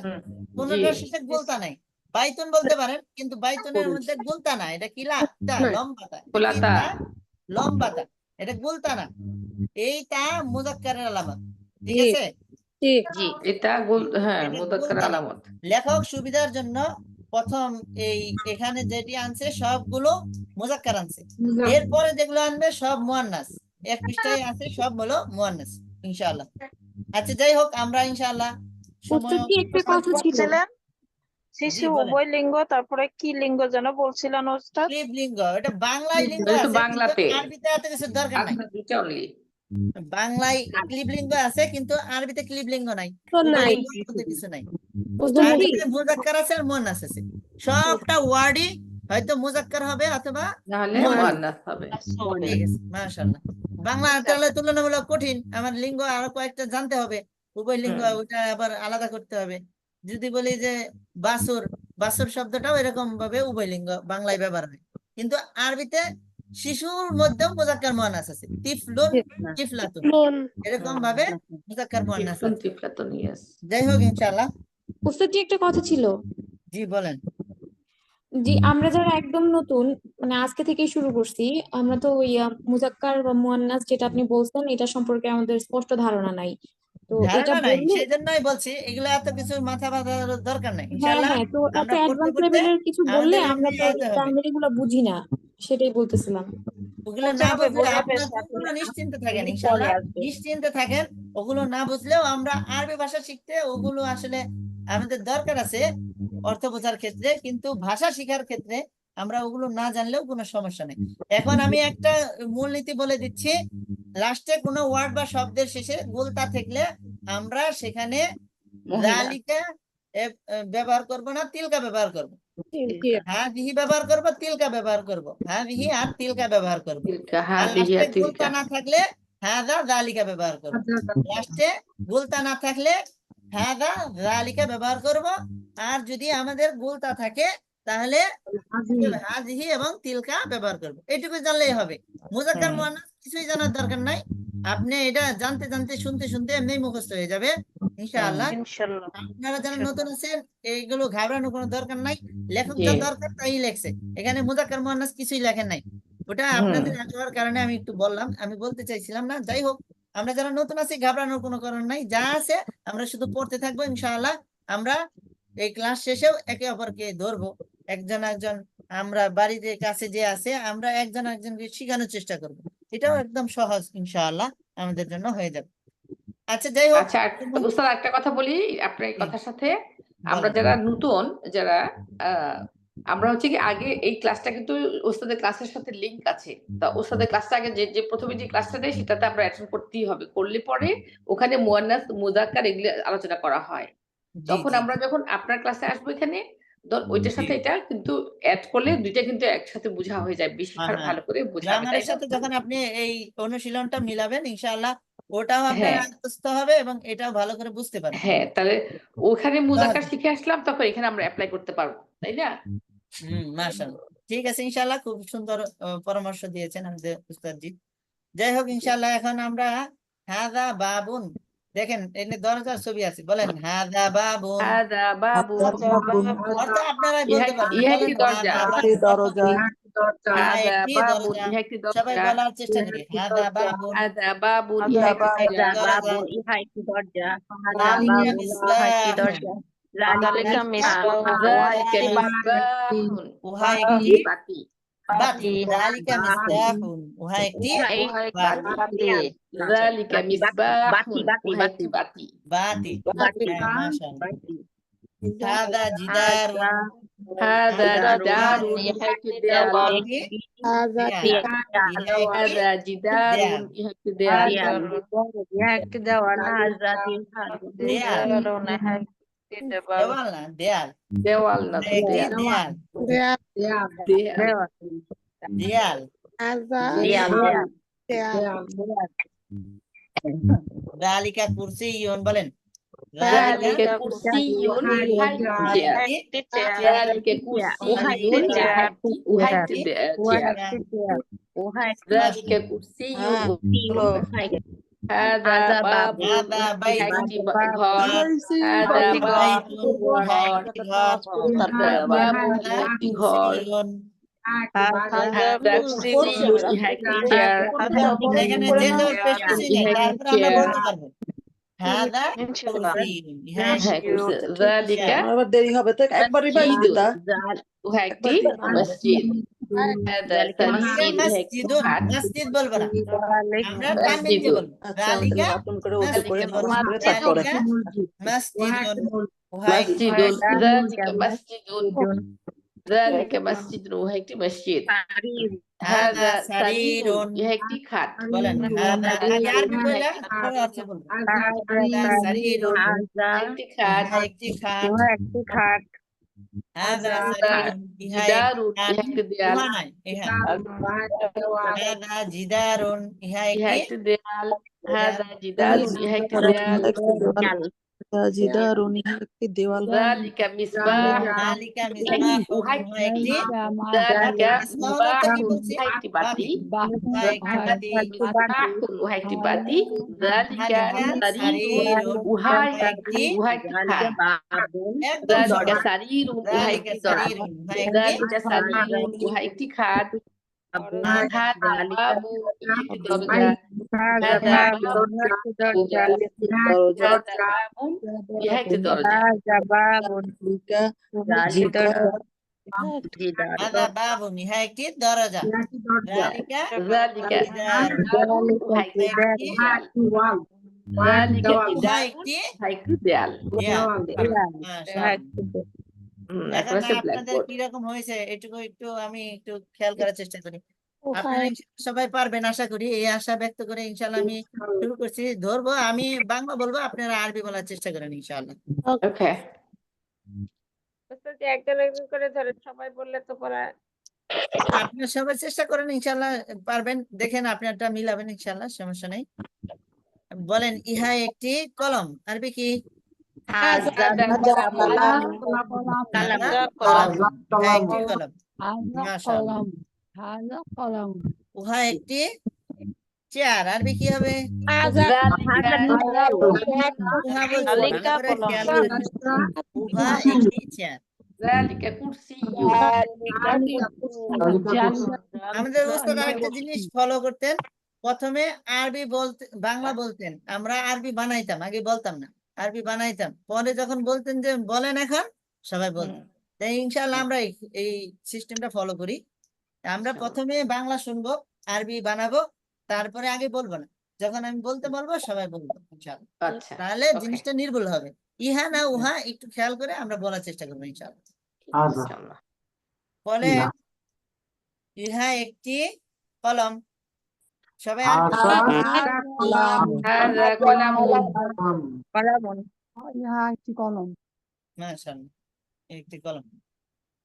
Speaker 1: কোনটার শেষে গুলতা নাই। বাইতুন বলতে পারেন, কিন্তু বাইতুনের মধ্যে গুলতা না, এটা কি লাটা লম্বাটা, এটা কি
Speaker 4: খোলাতা।
Speaker 1: তা? লম্বাটা, এটা গুলতা না। এইটা মুজাক্কারের আলামত, ঠিক
Speaker 3: জি।
Speaker 1: আছে?
Speaker 2: জি।
Speaker 4: এটা হ্যাঁ
Speaker 1: এটা
Speaker 4: মুজাক্কার
Speaker 1: গুলতা না।
Speaker 4: আলামত।
Speaker 1: লেখক সুবিধার জন্য প্রথম এখানে যেটি আনছে সবগুলো মুজাক্কার আনছে, এরপরে যেগুলো আনবে সব মুয়ান্নাস। এক পৃষ্ঠায় আছে সব হলো মুয়ান্নাস ইনশাআল্লাহ। আচ্ছা, যাই হোক, আমরা ইনশাআল্লাহ সময়
Speaker 7: একটা কথা ছিল।
Speaker 5: বলছিলেন শিশু
Speaker 1: বলেন।
Speaker 5: উভয় লিঙ্গ, তারপরে কি লিঙ্গ যেন বলছিলেন ওস্তাদ?
Speaker 1: ক্লিবলিঙ্গ, এটা বাংলায় লিঙ্গ
Speaker 4: এটা তো
Speaker 1: আছে, কিন্তু
Speaker 4: বাংলাতে।
Speaker 1: আরবিতে এত কিছু দরকার নাই।
Speaker 4: আপনার দুইটা only।
Speaker 1: বাংলায় ক্লিবলিঙ্গ আছে, কিন্তু আরবিতে ক্লিবলিঙ্গ নাই,
Speaker 3: তো নাই।
Speaker 1: উভয়লিঙ্গের মধ্যে কিছু নাই।
Speaker 3: বুঝতে পারছি।
Speaker 1: আরবিতে মুজাক্কার আছে আর মুয়ান্নাস আছে, সবটা ওয়ার্ডই হয়তো মুজাক্কার হবে অথবা
Speaker 4: নাহলে
Speaker 1: মুয়ান্নাস।
Speaker 4: মুয়ান্নাস হবে।
Speaker 1: ঠিক আছে, মাশাআল্লাহ। বাংলা তাহলে তুলনামূলক কঠিন, আমার লিঙ্গ আরো কয়েকটা জানতে হবে, উভয় লিঙ্গ, ওটা আবার আলাদা করতে হবে। যদি বলি যে বাসুর, বাসুর শব্দটাও এরকম ভাবে উভয় লিঙ্গ বাংলায় ব্যবহার হয়, কিন্তু আরবিতে শিশুর মধ্যেও মুজাক্কার মুয়ান্নাস আছে, তিফলুন তিফলাতুন,
Speaker 3: লোন।
Speaker 1: এরকম ভাবে মুজাক্কার মুয়ান্নাস
Speaker 4: তিফলুন
Speaker 1: আছে।
Speaker 4: তিফলাতুন, yes।
Speaker 1: যাই হোক ইনশাআল্লাহ।
Speaker 7: উস্তাদ একটা কথা ছিল।
Speaker 1: জি বলেন।
Speaker 7: জি, আমরা যারা একদম নতুন, মানে আজকে থেকেই শুরু করছি, আমরা তো ওই মুজাক্কার বা মুয়ান্নাস যেটা আপনি বলছেন এটা সম্পর্কে আমাদের স্পষ্ট ধারণা নাই। তো এটা
Speaker 1: ধারণা নাই,
Speaker 7: বললে
Speaker 1: সেই জন্যই বলছি এগুলো এত কিছু মাথা ব্যথার দরকার নাই
Speaker 7: হ্যাঁ
Speaker 1: ইনশাআল্লাহ।
Speaker 7: হ্যাঁ, তো এত
Speaker 1: আমরা পড়তে
Speaker 7: অ্যাডভান্স
Speaker 1: পড়তে
Speaker 7: লেভেলের কিছু বললে
Speaker 1: আমাদের
Speaker 7: আমরা
Speaker 1: এমনি
Speaker 7: তো
Speaker 1: আয়ত্তে হবে।
Speaker 7: প্রাইমারি গুলো বুঝি না, সেটাই বলতেছিলাম।
Speaker 1: ওগুলো
Speaker 5: বলতে
Speaker 1: না
Speaker 5: হবে,
Speaker 1: বুঝলে
Speaker 5: বোঝাবে
Speaker 1: আপনার
Speaker 5: স্যার।
Speaker 1: ওগুলো নিশ্চিন্তে থাকেন
Speaker 5: পরে
Speaker 1: ইনশাআল্লাহ,
Speaker 5: আসবে।
Speaker 1: নিশ্চিন্তে থাকেন। ওগুলো না বুঝলেও আমরা আরবি ভাষা শিখতে ওগুলো আসলে আমাদের দরকার আছে অর্থ বোঝার ক্ষেত্রে, কিন্তু ভাষা শেখার ক্ষেত্রে আমরা ওগুলো না জানলেও কোনো সমস্যা নেই। এখন আমি একটা মূলনীতি বলে দিচ্ছি, লাস্টে কোনো ওয়ার্ড বা শব্দের শেষে গুলতা থাকলে আমরা সেখানে
Speaker 2: মহিলা।
Speaker 1: যালিকা ব্যবহার করব না, তিলকা ব্যবহার করব।
Speaker 3: জি।
Speaker 1: হ্যাঁ বিহি ব্যবহার করব, তিলকা ব্যবহার করব, হ্যাঁ বিহি আর তিলকা ব্যবহার করব।
Speaker 4: তিলকা,
Speaker 1: আর
Speaker 4: হাদিহি
Speaker 1: লাস্টে
Speaker 4: আর
Speaker 1: গুলতা
Speaker 4: তিলকা।
Speaker 1: না থাকলে হাদা যালিকা ব্যবহার করব। লাস্টে গুলতা না থাকলে হাদা যালিকা ব্যবহার করব। আর যদি আমাদের গুলতা থাকে তাহলে হাদিহি এবং তিলকা ব্যবহার করব। এইটুকু জানলেই হবে। মুজাক্কার মুয়ান্নাস কিছুই জানার দরকার নাই, আপনি এটা জানতে জানতে শুনতে শুনতে এমনি মুখস্থ হয়ে যাবে ইনশাআল্লাহ।
Speaker 5: ইনশাল্লাহ।
Speaker 1: আপনারা যারা নতুন আছেন এইগুলো ঘাবড়ানোর কোনো দরকার নাই, লেখক
Speaker 4: জি।
Speaker 1: যা দরকার তাই লেখছে, এখানে মুজাক্কার মুয়ান্নাস কিছুই লেখেন নাই। ওটা আপনাদের আগ্রহের কারণে আমি একটু বললাম, আমি বলতে চাইছিলাম না। যাই হোক, আমরা যারা নতুন আছি ঘাবড়ানোর কোনো কারণ নাই, যা আছে আমরা শুধু পড়তে থাকবো ইনশাআল্লাহ। আমরা এই ক্লাস শেষেও একে অপরকে ধরবো, একজন একজন, আমরা বাড়িতে কাছে যে আছে আমরা একজন একজনকে শেখানোর চেষ্টা করব। এটাও একদম সহজ ইনশাআল্লাহ, আমাদের জন্য হয়ে যাবে। আচ্ছা যাই হোক
Speaker 4: আচ্ছা উস্তাদ একটা কথা বলি আপনার এই কথার সাথে আমরা যারা নতুন যারা আমরা হচ্ছে কি আগে এই ক্লাসটা কিন্তু ওস্তাদের ক্লাসের সাথে লিংক আছে, তা ওস্তাদের ক্লাসটা আগে যে প্রথমে যে ক্লাসটা দেয় সেটাতে আমরা অ্যাটেন্ড করতেই হবে, করলে পরে ওখানে মুয়ান্নাস মুযাক্কার এগুলো আলোচনা করা হয়। তখন আমরা যখন আপনার ক্লাসে আসবো এখানে ওইটার সাথে এটা কিন্তু অ্যাড করলে দুইটা কিন্তু একসাথে বোঝা হয়ে যায়, বেশি ভালো করে বোঝা হবে,
Speaker 1: গ্রামারের
Speaker 4: তাই
Speaker 1: সাথে যখন আপনি এই অনুশীলনটা মিলাবেন ইনশাআল্লাহ ওটাও আপনার
Speaker 4: হ্যাঁ।
Speaker 1: আয়ত্তস্থ হবে এবং এটাও ভালো করে বুঝতে পারবেন।
Speaker 4: হ্যাঁ, তাহলে ওখানে মুযাক্কার শিখে আসলাম তখন এখানে আমরা অ্যাপ্লাই করতে পারবো, তাই না?
Speaker 1: মাশাআল্লাহ, ঠিক আছে ইনশাআল্লাহ, খুব সুন্দর পরামর্শ দিয়েছেন আমাদের উস্তাদজি। যাই হোক ইনশাআল্লাহ এখন আমরা হাযা বাবুন, দেখেন এখানে দরজার ছবি আছে, বলেন হাযা বাবুন,
Speaker 4: হাযা বাবুন,
Speaker 1: অর্থ আপনারাই
Speaker 4: ইহা
Speaker 1: বলতে পারবেন,
Speaker 4: ইহা
Speaker 1: বলেন
Speaker 4: কি দরজা?
Speaker 1: হাযা
Speaker 3: একটি দরজা
Speaker 1: ইহা
Speaker 4: হাযা
Speaker 1: একটি
Speaker 4: বাবুন,
Speaker 1: দরজা।
Speaker 4: ইহা একটি
Speaker 1: সবাই
Speaker 4: দরজা।
Speaker 1: বলার চেষ্টা করি, হাযা বাবুন,
Speaker 4: হাযা বাবুন,
Speaker 3: হাযা
Speaker 4: ইহা একটি
Speaker 3: বাবুন,
Speaker 4: দরজা।
Speaker 1: দরজা।
Speaker 2: ইহা একটি দরজা।
Speaker 1: যালিকা
Speaker 2: ইহা একটি
Speaker 1: মিসবাহুন,
Speaker 2: দরজা।
Speaker 5: যালিকা মিসবাহুন,
Speaker 4: যালিকা মিসবাহুন,
Speaker 1: উহা একটি
Speaker 4: বাতি।
Speaker 1: বাতি, যালিকা মিসবাহুন, উহা একটি বাতি,
Speaker 4: যালিকা মিসবাহুন, উহা একটি বাতি।
Speaker 1: বাতি। হ্যাঁ, মাশাআল্লাহ। হাযা জিদারুন,
Speaker 4: হাযা জিদারুন, ইহা একটি দেয়াল।
Speaker 3: হাযা
Speaker 1: দেয়াল। ইহা একটি
Speaker 4: হাযা জিদারুন, ইহা একটি দেয়াল।
Speaker 5: ইহা একটি দেওয়াল।
Speaker 1: দেয়াল, দেওয়াল না দেয়াল,
Speaker 4: দেওয়াল না তো,
Speaker 1: একটি
Speaker 4: দেয়াল।
Speaker 1: দেয়াল,
Speaker 3: দেয়াল
Speaker 4: দেয়াল।
Speaker 1: দেয়াল,
Speaker 3: হাযা
Speaker 1: দেয়াল।
Speaker 3: দেয়াল
Speaker 1: যালিকা কুরসিয়ুন, বলেন
Speaker 4: যালিকা কুরসিয়ুন, ইহা একটি চেয়ার। যালিকা কুরসিয়ুন, উহা একটি চেয়ার। যালিকা কুরসিয়ুন, হাযা বাবুন,
Speaker 1: হাযা
Speaker 4: ইহা একটি
Speaker 1: বাইতুন,
Speaker 4: ঘর। হাযা
Speaker 1: বাইতুন, উহা একটি ঘর,
Speaker 4: হাযা বাবুন, ইহা একটি ঘর।
Speaker 1: কুরসিয়ুন,
Speaker 4: হাযা কুরসিয়ুন, ইহা একটি চেয়ার।
Speaker 1: এখানে যে লোক পেশি নেই
Speaker 4: ইহা
Speaker 1: তারপর
Speaker 4: একটি
Speaker 1: আমরা
Speaker 4: চেয়ার।
Speaker 1: বলতে পারবো হাযা কুরসিয়ুন, ইহা
Speaker 4: হ্যাঁ, কুরসি। যালিকা
Speaker 3: আবার দেরি হবে তো একবারই বাইরে
Speaker 4: মসজিদুন,
Speaker 3: দিতা
Speaker 4: উহা একটি মসজিদ। হাযা সারিরুন, ইহা একটি
Speaker 1: মসজিদুন,
Speaker 4: খাট।
Speaker 1: মসজিদ বলবো না, আমরা টাইমিং দিয়ে বলবো।
Speaker 3: আচ্ছা আমি
Speaker 1: যালিকা
Speaker 3: নতুন করে উজু করে
Speaker 1: মসজিদুন,
Speaker 3: নামাজ পড়ে তারপরে
Speaker 1: যালিকা মসজিদুন, উহা একটি
Speaker 4: মসজিদুন, যালিকা মসজিদুন, যালিকা মসজিদুন, উহা একটি মসজিদ।
Speaker 1: হাযা
Speaker 4: হাযা
Speaker 1: সারিরুন,
Speaker 4: সারিরুন, ইহা একটি খাট।
Speaker 1: বলেন হাযা, আগে আরবি বলে পরে অর্থ বলবো। হাযা সারিরুন,
Speaker 4: একটি খাট।
Speaker 1: ইহা একটি খাট, হাযা সারিরুন, ইহা
Speaker 4: জিদারুন,
Speaker 1: একটি
Speaker 4: ইহা একটি দেয়াল।
Speaker 1: উহা নাই, ইহা হাযা জিদারুন, ইহা
Speaker 4: ইহা
Speaker 1: একটি
Speaker 4: একটি দেয়াল। হাযা জিদারুন, ইহা একটি দেয়াল।
Speaker 3: জিদারুন একটি দেওয়াল
Speaker 4: যালিকা মিসবাহুন,
Speaker 1: যালিকা মিসবাহুন,
Speaker 4: উহা
Speaker 1: উহা একটি
Speaker 4: যালিকা
Speaker 1: মিসবাহুন অর্থ কি
Speaker 4: মিসবাহুন,
Speaker 1: বলছি?
Speaker 4: উহা একটি বাতি।
Speaker 1: উহা একটি বাতি,
Speaker 4: মিসবাহুন, উহা একটি বাতি। যালিকা
Speaker 1: যালিকা
Speaker 4: সারিরুন,
Speaker 1: সারিরুন,
Speaker 4: উহা
Speaker 1: উহা একটি
Speaker 4: খাট।
Speaker 1: একদম
Speaker 4: যালিকা
Speaker 1: সহজ।
Speaker 4: সারিরুন, উহা
Speaker 1: যালিকা
Speaker 4: একটি খাট।
Speaker 1: সারিরুন, উহা একটি
Speaker 4: যালিকা সারিরুন, উহা একটি খাট। হাযা বাবুন, ইহা একটি দরজা। হাযা বাবুন,
Speaker 3: দরজা
Speaker 4: হাযা বাবুন, ইহা একটি দরজা।
Speaker 1: হাযা বাবুন, ইহা একটি দরজা। যালিকা
Speaker 4: যালিকা
Speaker 1: জিদারুন,
Speaker 4: বাবুন, উহা একটি দেয়াল। যালিকা
Speaker 1: উহা
Speaker 4: জিদারুন,
Speaker 1: একটি
Speaker 4: উহা একটি দেয়াল।
Speaker 1: দেয়াল। মাশাআল্লাহ। এখন
Speaker 4: একটা
Speaker 1: আপনাদের
Speaker 4: ব্ল্যাকবোর্ড।
Speaker 1: কিরকম হয়েছে একটু আমি একটু খেয়াল করার চেষ্টা করি। আপনারা ইনশাআল্লাহ সবাই পারবেন আশা করি, এই আশা ব্যক্ত করে ইনশাআল্লাহ আমি শুরু করছি, ধরবো আমি বাংলা বলবো, আপনারা আরবি বলার চেষ্টা করেন ইনশাআল্লাহ।
Speaker 4: ওকে।
Speaker 5: একজন একজন করে ধরেন, সবাই বললে তো পরে
Speaker 1: আপনারা সবাই চেষ্টা করেন ইনশাআল্লাহ পারবেন, দেখেন আপনারটা মিলাবেন ইনশাআল্লাহ, সমস্যা নেই। বলেন ইহা একটি কলম, আরবি কি?
Speaker 4: হাযা
Speaker 1: কলম, ইহা একটি কলম। মাশাআল্লাহ। উহা একটি চেয়ার, আরবি কি হবে? উহা বলছি, ভালো করে খেয়াল করেন। উহা একটি চেয়ার।
Speaker 4: যালিকা কুরসিয়ুন।
Speaker 1: আমাদের উস্তাদ আরেকটা জিনিস ফলো করতেন, প্রথমে আরবি বলতে বাংলা বলতেন, আমরা আরবি বানাইতাম, আগে বলতাম না, আরবি বানাইতাম, পরে যখন বলতেন যে বলেন এখন সবাই বলতেন। তাই ইনশাআল্লাহ আমরা এই সিস্টেমটা ফলো করি। আমরা প্রথমে বাংলা শুনবো, আরবি বানাবো, তারপরে আগে বলবো না, যখন আমি বলতে বলবো সবাই বলবো ইনশাআল্লাহ।
Speaker 4: আচ্ছা
Speaker 1: তাহলে
Speaker 4: ওকে
Speaker 1: জিনিসটা নির্ভুল হবে। ইহা না উহা একটু খেয়াল করে আমরা বলার চেষ্টা করবো ইনশাআল্লাহ।
Speaker 4: ইনশাআল্লাহ।
Speaker 1: বলে ইহা একটি কলম। সবাই
Speaker 4: হাযা কলামুন
Speaker 1: মাশাআল্লাহ, একটি কলম।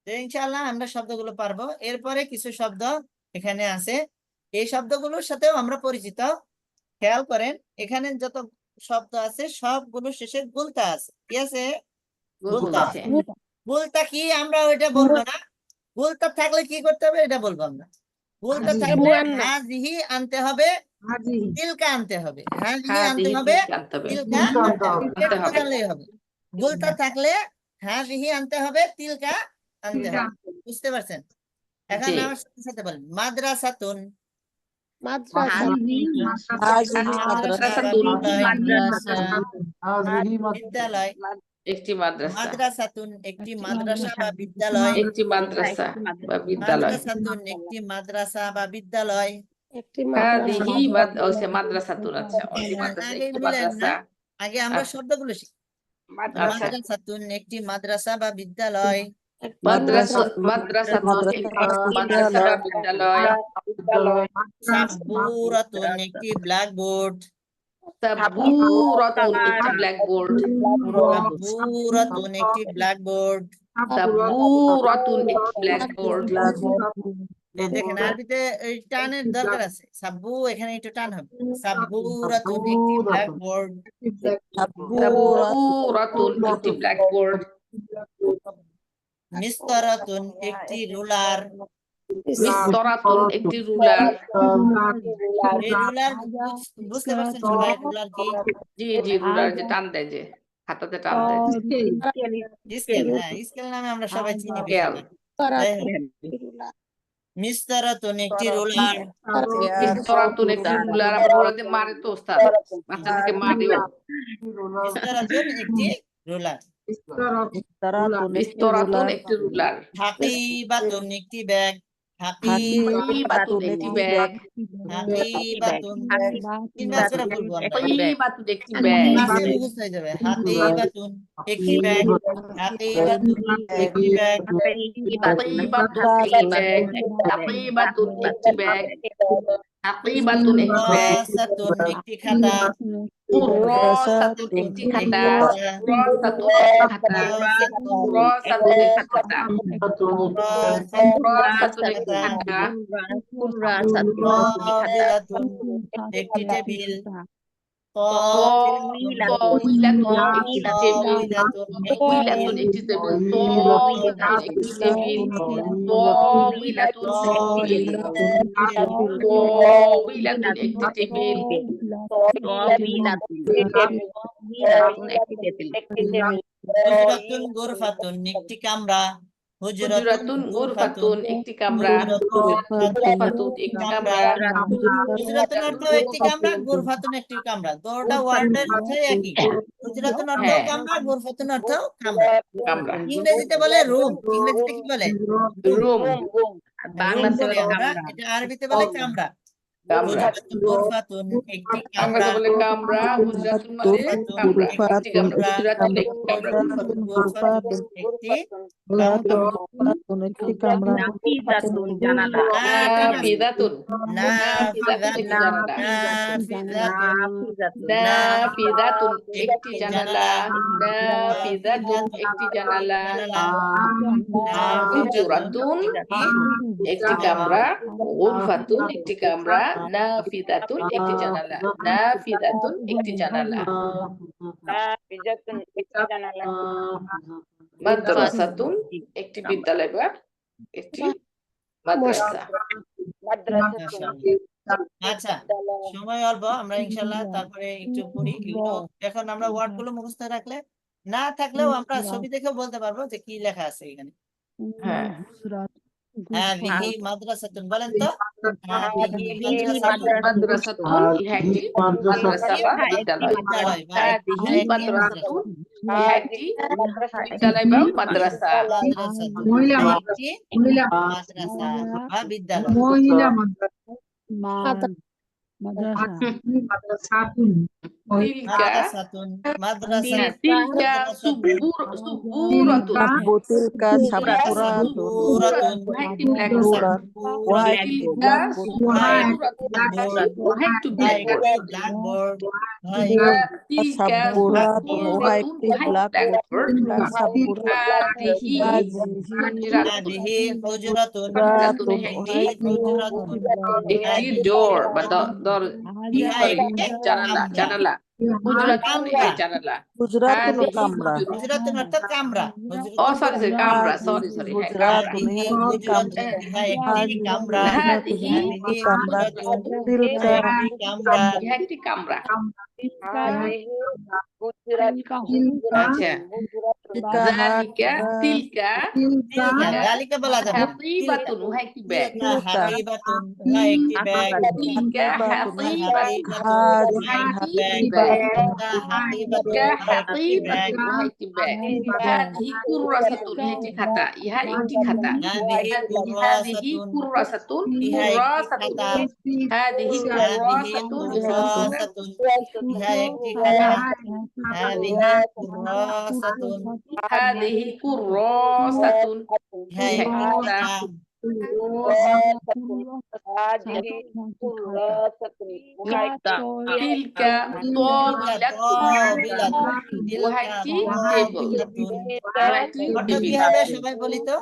Speaker 1: তো ইনশাআল্লাহ আমরা শব্দগুলো পারবো। এরপরে কিছু শব্দ এখানে আছে, এই শব্দগুলোর সাথেও আমরা পরিচিত। খেয়াল করেন এখানে যত শব্দ আছে সবগুলো শেষে গুলতা আছে। কি আছে? গুলতা
Speaker 4: আছে
Speaker 1: আছে। গুলতা কি আমরা ওইটা বলবো না, গুলতা থাকলে কি করতে হবে এটা বলবো আমরা। গুলতা থাকলে হাজিহি আনতে হবে, তিলকা আনতে হবে। হাজিহি আনতে
Speaker 4: হাযিহি
Speaker 1: হবে,
Speaker 4: জানতে হবে
Speaker 1: তিলকা আনতে হবে। এটুকু জানলেই হবে। গুলতা থাকলে হাজিহি আনতে হবে, তিলকা আনতে হবে। বুঝতে পারছেন? এখন
Speaker 4: জি
Speaker 1: আমার সাথে সাথে বলেন মাদ্রাসাতুন।
Speaker 3: মাদ্রাসা
Speaker 4: মাদ্রাসাতুন
Speaker 1: বিদ্যালয়।
Speaker 4: একটি মাদ্রাসা
Speaker 1: মাদ্রাসাতুন একটি মাদ্রাসা বা বিদ্যালয়।
Speaker 4: একটি মাদ্রাসা বা বিদ্যালয়
Speaker 1: মাদ্রাসাতুন একটি মাদ্রাসা বা বিদ্যালয়।
Speaker 3: একটি মাদ্রাসা
Speaker 4: হাযিহি মাদ্রাসাতুন আচ্ছা
Speaker 1: এখানে
Speaker 4: মাদ্রাসা
Speaker 1: আগে
Speaker 4: একটি
Speaker 1: মিলেন
Speaker 4: মাদ্রাসা
Speaker 1: না, আগে আমরা
Speaker 4: আচ্ছা
Speaker 1: শব্দগুলো শিখি।
Speaker 4: আচ্ছা
Speaker 1: মাদ্রাসাতুন একটি মাদ্রাসা বা বিদ্যালয়।
Speaker 4: মাদ্রাসাতুন একটি মাদ্রাসা বা বিদ্যালয়
Speaker 1: সাব্বুরাতুন একটি ব্ল্যাকবোর্ড।
Speaker 4: সাব্বুরাতুন একটি ব্ল্যাকবোর্ড
Speaker 1: সাব্বুরাতুন একটি ব্ল্যাকবোর্ড।
Speaker 4: সাব্বুরাতুন একটি ব্ল্যাকবোর্ড
Speaker 1: এই দেখেন আরবিতে এই টানের দরকার আছে। সাব্বু এখানে একটু টান হবে। সাব্বুরাতুন একটি ব্ল্যাকবোর্ড।
Speaker 4: সাব্বুরাতুন একটি ব্ল্যাকবোর্ড
Speaker 1: মিসতারাতুন একটি রুলার।
Speaker 4: মিসতারাতুন একটি রুলার
Speaker 1: এই রুলার বুঝতে পারছেন সবাই রুলার কি?
Speaker 4: জি জি রুলার যে টান দেয় যে হাতাতে টান দেয়
Speaker 1: স্কেল। হ্যাঁ স্কেল নামে আমরা সবাই চিনি
Speaker 4: স্কেল
Speaker 1: মিসতারাতুন একটি রুলার।
Speaker 4: মিসতারাতুন একটি রুলার আবার ওরা মারে তো ওস্তাদ বাচ্চাদেরকে মারেও
Speaker 1: মিসতারাতুন একটি রুলার।
Speaker 4: মিসতারাতুন একটি রুলার
Speaker 1: হাকিবাতুন একটি ব্যাগ।
Speaker 4: হাকিবাতুন একটি ব্যাগ
Speaker 1: হাকিবাতুন তিনবার করে বলবো আমরা।
Speaker 4: হাকিবাতুন একটি ব্যাগ
Speaker 1: মাসে মুখস্থ হয়ে যাবে। হাকিবাতুন একটি ব্যাগ। হাকিবাতুন একটি ব্যাগ।
Speaker 4: হাকিবাতুন একটি ব্যাগ হাকিবাতুন একটি ব্যাগ হাকিবাতুন একটি ব্যাগ
Speaker 1: কুরাসাতুন একটি খাতা।
Speaker 4: কুরাসাতুন একটি খাতা কুরাসাতুন একটি খাতা কুরাসাতুন একটি খাতা কুরাসাতুন একটি খাতা
Speaker 1: তাওবিলাতুন একটি টেবিল।
Speaker 4: তাওবিলাতুন একটি টেবিল তাওবিলাতুন একটি টেবিল তাওবিলাতুন একটি টেবিল তাওবিলাতুন একটি টেবিল
Speaker 1: হুজরাতুন গুরফাতুন একটি কামরা।
Speaker 4: হুজরাতুন গুরফাতুন একটি কামরা গুরফাতুন একটি কামরা
Speaker 1: হুজরাতুন অর্থ একটি কামরা, গুরফাতুন একটি কামরা। দুটো ওয়ার্ডের অর্থই একই। হুজরাতুন অর্থ
Speaker 4: হ্যাঁ
Speaker 1: কামরা, গুরফাতুন অর্থ কামরা।
Speaker 4: কামরা
Speaker 1: ইংরেজিতে বলে রুম। ইংরেজিতে কি বলে?
Speaker 4: রুম
Speaker 1: রুম বলি আমরা, এটা আরবিতে বলে কামরা।
Speaker 4: কামরা
Speaker 1: হুজরাতুন গুরফাতুন একটি
Speaker 4: আমরা
Speaker 1: কামরা।
Speaker 4: বলে কামরা হুজরাতুন মানে কামরা একটি কামরা হুজরাতুন একটি কামরা
Speaker 1: গুরফাতুন একটি কামরা।
Speaker 2: নাফিজাতুন জানালা
Speaker 4: নাফিজাতুন
Speaker 1: নাফিজাতুন
Speaker 4: একটি জানালা নাফিজাতুন একটি জানালা নাফিজাতুন একটি জানালা হুজরাতুন একটি কামরা গুরফাতুন একটি কামরা নাফিজাতুন একটি জানালা নাফিজাতুন একটি জানালা মাদ্রাসাতুন একটি বিদ্যালয় বা একটি মাদ্রাসা
Speaker 1: আচ্ছা সময় অল্প, আমরা ইনশাল্লাহ তারপরে একটু পড়ি এগুলো। এখন আমরা ওয়ার্ড গুলো মুখস্থ রাখলে না থাকলেও আমরা ছবি দেখেও বলতে পারবো যে কি লেখা আছে এখানে।
Speaker 4: হ্যাঁ
Speaker 1: হাযিহি মাদ্রাসাতুন বলেন তো। হাযিহি
Speaker 4: মাদ্রাসাতুন ইহা একটি মাদ্রাসা বা বিদ্যালয় হাযিহি মাদ্রাসাতুন ইহা একটি বিদ্যালয় বা মাদ্রাসা
Speaker 1: একটি মাদ্রাসা বা বিদ্যালয়।
Speaker 4: তিলকা
Speaker 1: মাদ্রাসাতুন মাদ্রাসা
Speaker 4: হ্যাঁ, তিলকা সুবুরাতুন
Speaker 6: Tilka
Speaker 1: সাবুরাতুন
Speaker 4: সুবুরাতুন ওহাই একটি ব্ল্যাকবোর্ড
Speaker 6: white
Speaker 4: তিলকা
Speaker 6: blackboard.
Speaker 4: সুবুরাতুন ওহাই একটি ব্ল্যাকবোর্ড
Speaker 1: ব্ল্যাকবোর্ড
Speaker 4: তিলকা
Speaker 6: Saburatun ওহা
Speaker 4: সুবুরাতুন
Speaker 6: একটি
Speaker 4: ওহাই
Speaker 6: blackboard.
Speaker 4: ব্ল্যাকবোর্ড হাদিহি
Speaker 1: হাদিহি হুজরাতুন
Speaker 4: হুজরাতুন
Speaker 1: একটি
Speaker 4: একটি
Speaker 1: হুজরাতুন
Speaker 4: একটি ডোর বা
Speaker 1: ইহা একটি
Speaker 4: জানালা
Speaker 1: কামরা।
Speaker 4: জানালা হুজরাতুন
Speaker 1: কামরা।
Speaker 4: জানালা
Speaker 6: Gujaratun
Speaker 4: হাদিহি
Speaker 6: kamra.
Speaker 1: হুজরাতুন অর্থাৎ কামরা
Speaker 4: ও সরি কামরা সরি হ্যাঁ কামরা
Speaker 1: হাদিহি হুজরাতুন ইহা একটি কামরা
Speaker 4: হাদিহি
Speaker 1: হাদিহি
Speaker 6: kamra.
Speaker 1: হুজরাতুন
Speaker 6: Tilka
Speaker 1: একটি কামরা
Speaker 4: ইহা একটি কামরা আচ্ছা
Speaker 6: tilka
Speaker 4: জালিকা তিলকা
Speaker 1: তিলকা যালিকা বলা যাবে না।
Speaker 4: হাতিবাতুন উহা একটি ব্যাগ
Speaker 1: তিলকা হাতিবাতুন ইহা একটি ব্যাগ
Speaker 4: তিলকা
Speaker 6: Hazihi
Speaker 4: উহা একটি
Speaker 1: ব্যাগ
Speaker 4: ব্যাগ
Speaker 1: হাতিবাতুন
Speaker 4: উহা একটি ব্যাগ হাদিহি কুররাসাতুন ইহা একটি খাতা ইহা একটি খাতা হাদিহি কুররাসাতুন
Speaker 1: ইহা একটি খাতা
Speaker 4: হাদিহি কুররাসাতুন
Speaker 1: ইহা একটি খাতা হাদিহি কুররাসাতুন
Speaker 4: হাদিহি কুররাসাতুন
Speaker 1: ইহা একটি খাতা
Speaker 4: তিলকা তাবিলাতুন উহা একটি টেবিল উহা একটি
Speaker 1: অর্থ কি
Speaker 4: টেবিল
Speaker 1: হবে সবাই বলি তো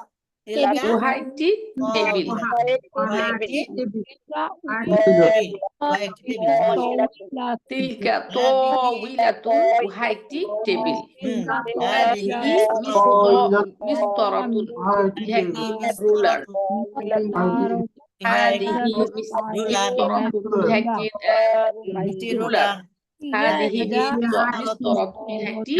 Speaker 1: তিলকা
Speaker 4: উহা একটি টেবিল
Speaker 1: উহা একটি টেবিল উহা একটি টেবিল
Speaker 4: তিলকা তাবিলাতুন উহা একটি টেবিল
Speaker 1: হাদিহি
Speaker 4: মিসতারাতুন ইহা একটি রুলার হাদিহি মিসতারাতুন ইহা একটি রুলার হাদিহি মিসতারাতুন ইহা একটি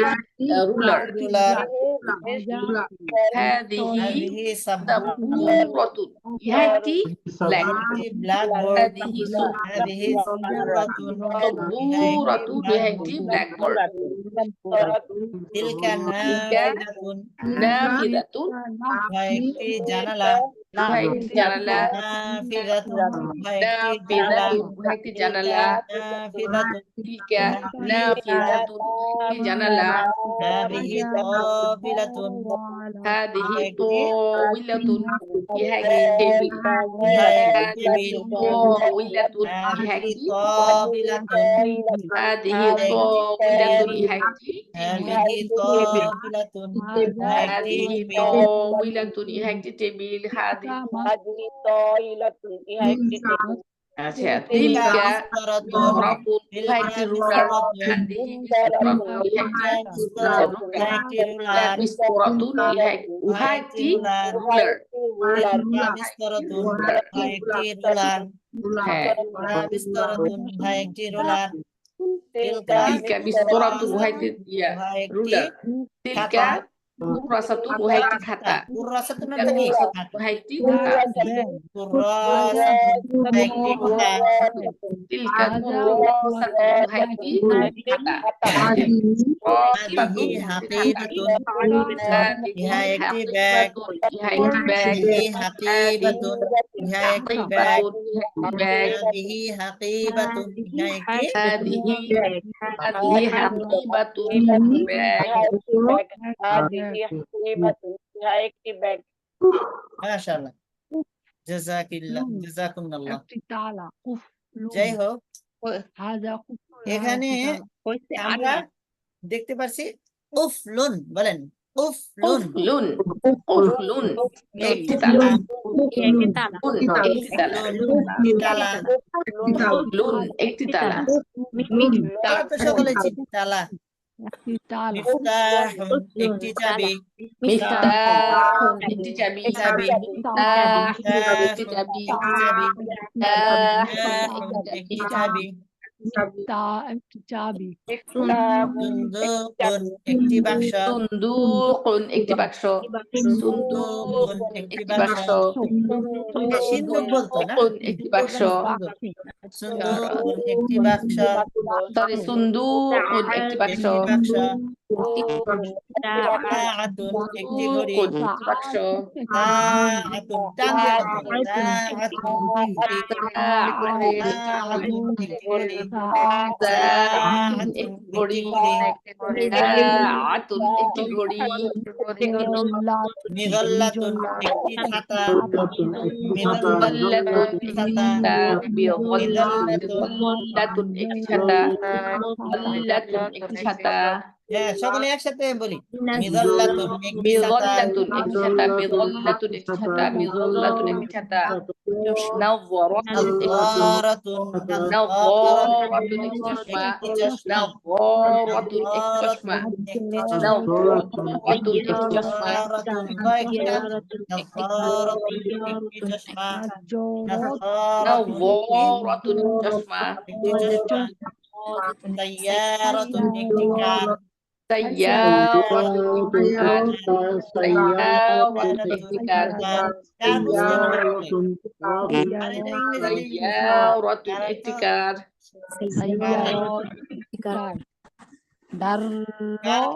Speaker 4: রুলার হাদিহি সাবুরাতুন ইহা একটি ব্ল্যাকবোর্ড হাদিহি
Speaker 1: সাবুরাতুন
Speaker 4: ইহা একটি ব্ল্যাকবোর্ড
Speaker 1: তিলকা নাফিদাতুন
Speaker 4: নাফিদাতুন
Speaker 1: উহা একটি জানালা
Speaker 4: উহা একটি জানালা
Speaker 1: নাফিদাতুন উহা একটি
Speaker 4: নাফিদাতুন উহা একটি জানালা
Speaker 1: নাফিদাতুন
Speaker 4: তিলকা নাফিদাতুন একটি জানালা
Speaker 1: হাদিহি তাবিলাতুন
Speaker 4: হাদিহি তাওইলাতুন ইহা একটি টেবিল
Speaker 1: ইহা একটি টেবিল
Speaker 4: তাওইলাতুন ইহা একটি
Speaker 1: তাবিলাতুন
Speaker 4: হাদিহি তাওইলাতুন ইহা একটি
Speaker 1: হাদিহি তাবিলাতুন ইহা একটি
Speaker 4: হাদিহি
Speaker 1: টেবিল
Speaker 4: তাওইলাতুন ইহা একটি টেবিল আচ্ছা তিলকা মিসতারাতুন ইহা একটি রুলার হাদিহি মিসতারাতুন ইহা একটি মিসতারাতুন উহা একটি রুলার
Speaker 1: মিসতারাতুন উহা একটি রুলার
Speaker 4: হ্যাঁ
Speaker 1: মিসতারাতুন উহা একটি রুলার
Speaker 4: তিলকা মিসতারাতুন উহা একটি রুলার তিলকা কুররাসাতুন উহা একটি খাতা
Speaker 1: কুররাসাতুন অর্থ কি
Speaker 4: উহা একটি খাতা
Speaker 1: কুররাসাতুন উহা একটি খাতা
Speaker 4: তিলকা কুররাসাতুন উহা একটি খাতা
Speaker 1: হাদিহি হাকিবাতুন ইহা একটি ব্যাগ
Speaker 4: ইহা একটি ব্যাগ
Speaker 1: হাদিহি হাকিবাতুন ইহা একটি ব্যাগ
Speaker 4: ব্যাগ
Speaker 1: হাদিহি হাকিবাতুন ইহা একটি
Speaker 4: হাদিহি হাকিবাতুন ব্যাগ
Speaker 1: মাশাআল্লাহ জাযাকুল্লাহ যাই হোক এখানে আমরা দেখতে পাচ্ছি উফলুন বলেন উফলুন
Speaker 4: উফলুন একটি তালা লুন একটি তালা
Speaker 1: তালা তো সকলে চিনি তালা মিফতাহুন একটি চাবি
Speaker 4: মিফতাহুন একটি চাবি একটি চাবি
Speaker 1: একটি চাবি সুন্দুকুন একটি বাক্স
Speaker 4: সুন্দুকুন একটি বাক্স
Speaker 1: সুন্দুকুন একটি বাক্স সিন্দুক বলতো না
Speaker 4: একটি বাক্স
Speaker 1: সুন্দুকুন একটি বাক্স
Speaker 4: সরি সুন্দুকুন একটি বাক্স
Speaker 1: সাআতুন একটি ঘড়ি,
Speaker 4: খরচ বাক্স,
Speaker 1: সাআতুন টান দিয়ে বলতে হবে, সাআতুন একটি, সাআতুন একটি ঘড়ি, সাআতুন একটি ঘড়ি,
Speaker 4: আতুন একটি ঘড়ি,
Speaker 1: মিযল্লাতুন একটি ছাতা,
Speaker 4: মিযল্লাতুন
Speaker 1: একটি ছাতা,
Speaker 4: মিযল্লাতুন একটি ছাতা, মিযল্লাতুন একটি ছাতা,
Speaker 1: হ্যাঁ সকলে একসাথে বলি, মিযল্লাতুন একটি ছাতা,
Speaker 4: মিযল্লাতুন একটি ছাতা, মিযল্লাতুন একটি ছাতা, মিযল্লাতুন একটি ছাতা, নাযরাতুন একটি
Speaker 1: নাযরাতুন,
Speaker 4: নাযরাতুন একটি চশমা,
Speaker 1: একটি চশমা,
Speaker 4: নাযরাতুন একটি চশমা,
Speaker 1: একটি চশমা,
Speaker 4: নাযরাতুন একটি চশমা,
Speaker 1: নাযরাতুন কয়েকটি টান, নাযরাতুন একটি চশমা, নাযরাতুন
Speaker 4: নাযরাতুন চশমা,
Speaker 1: একটি চশমা, সাইয়ারাতুন একটি কার,
Speaker 4: সাইয়ারাতুন একটি কার, সাইয়ারাতুন একটি কার,
Speaker 1: কার বুঝতে হবে সকলে। আর এটা ইংরেজিতে
Speaker 4: সাইয়ারাতুন একটি কার,
Speaker 1: কার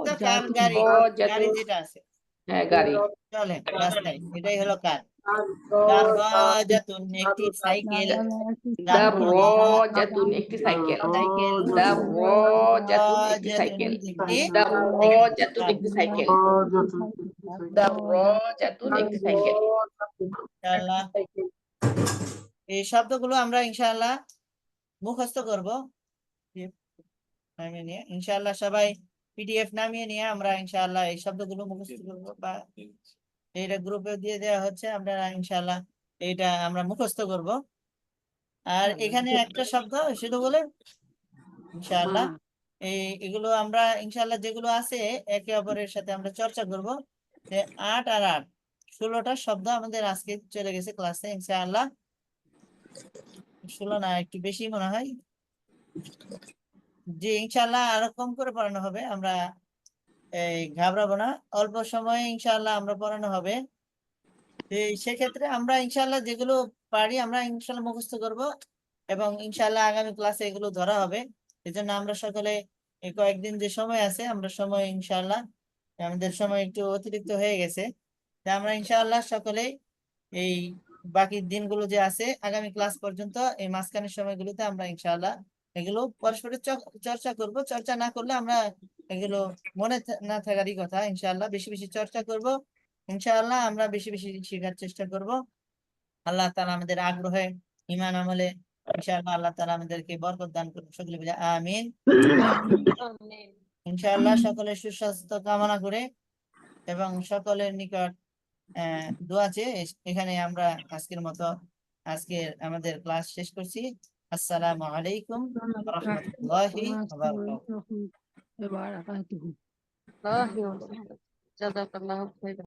Speaker 1: তো কার গাড়ি, গাড়ি যেটা আছে
Speaker 4: হ্যাঁ গাড়ি,
Speaker 1: চলে রাস্তায়, এটাই হলো কার। দারওয়াজাতুন একটি সাইকেল,
Speaker 4: দারওয়াজাতুন একটি সাইকেল,
Speaker 1: সাইকেল,
Speaker 4: দারওয়াজাতুন একটি সাইকেল, দারওয়াজাতুন একটি সাইকেল, দারওয়াজাতুন একটি সাইকেল।
Speaker 1: ইনশাআল্লাহ এই শব্দগুলো আমরা ইনশাআল্লাহ মুখস্থ করব নামিয়ে নিয়ে, ইনশাআল্লাহ সবাই পিডিএফ নামিয়ে নিয়ে আমরা ইনশাআল্লাহ এই শব্দগুলো মুখস্থ করব, বা এইটা গ্রুপে দিয়ে দেওয়া হচ্ছে, আপনারা ইনশাআল্লাহ এইটা আমরা মুখস্থ করব। আর এখানে একটা শব্দ শুধু বলে ইনশাআল্লাহ এগুলো আমরা ইনশাআল্লাহ যেগুলো আছে একে অপরের সাথে আমরা চর্চা করব। যে 8 আর 8 16টা শব্দ আমাদের আজকে চলে গেছে ক্লাসে ইনশাআল্লাহ। 16 না, একটু বেশি মনে হয়, যে ইনশাআল্লাহ আরো কম করে পড়ানো হবে, আমরা এই ঘাবড়াবো না, অল্প সময়ে ইনশাআল্লাহ আমরা পড়ানো হবে। সেক্ষেত্রে আমরা ইনশাআল্লাহ যেগুলো পারি আমরা ইনশাআল্লাহ মুখস্থ করব, এবং ইনশাআল্লাহ আগামী ক্লাসে এগুলো ধরা হবে। এজন্য আমরা সকলে এই কয়েকদিন যে সময় আছে, আমরা সময় ইনশাআল্লাহ আমাদের সময় একটু অতিরিক্ত হয়ে গেছে, তা আমরা ইনশাআল্লাহ সকলে এই বাকি দিনগুলো যে আছে আগামী ক্লাস পর্যন্ত এই মাঝখানের সময়গুলোতে আমরা ইনশাআল্লাহ এগুলো পরস্পরের চর্চা করব। চর্চা না করলে আমরা এগুলো মনে না থাকারই কথা। ইনশাআল্লাহ বেশি বেশি চর্চা করব, ইনশাআল্লাহ আমরা বেশি বেশি শেখার চেষ্টা করব। আল্লাহ তাআলা আমাদের আগ্রহে ঈমান আমলে ইনশাআল্লাহ আল্লাহ তাআলা আমাদেরকে বরকত দান করুন, সকলে বলে আমিন। ইনশাআল্লাহ সকলের সুস্বাস্থ্য কামনা করে এবং সকলের নিকট দোয়া চেয়ে এখানে আমরা আজকের মতো আমাদের ক্লাস শেষ করছি। আসসালামু আলাইকুম ওয়া রাহমাতুল্লাহি ওয়া বারাকাতুহু।
Speaker 6: জাযাকাল্লাহু খাইরান।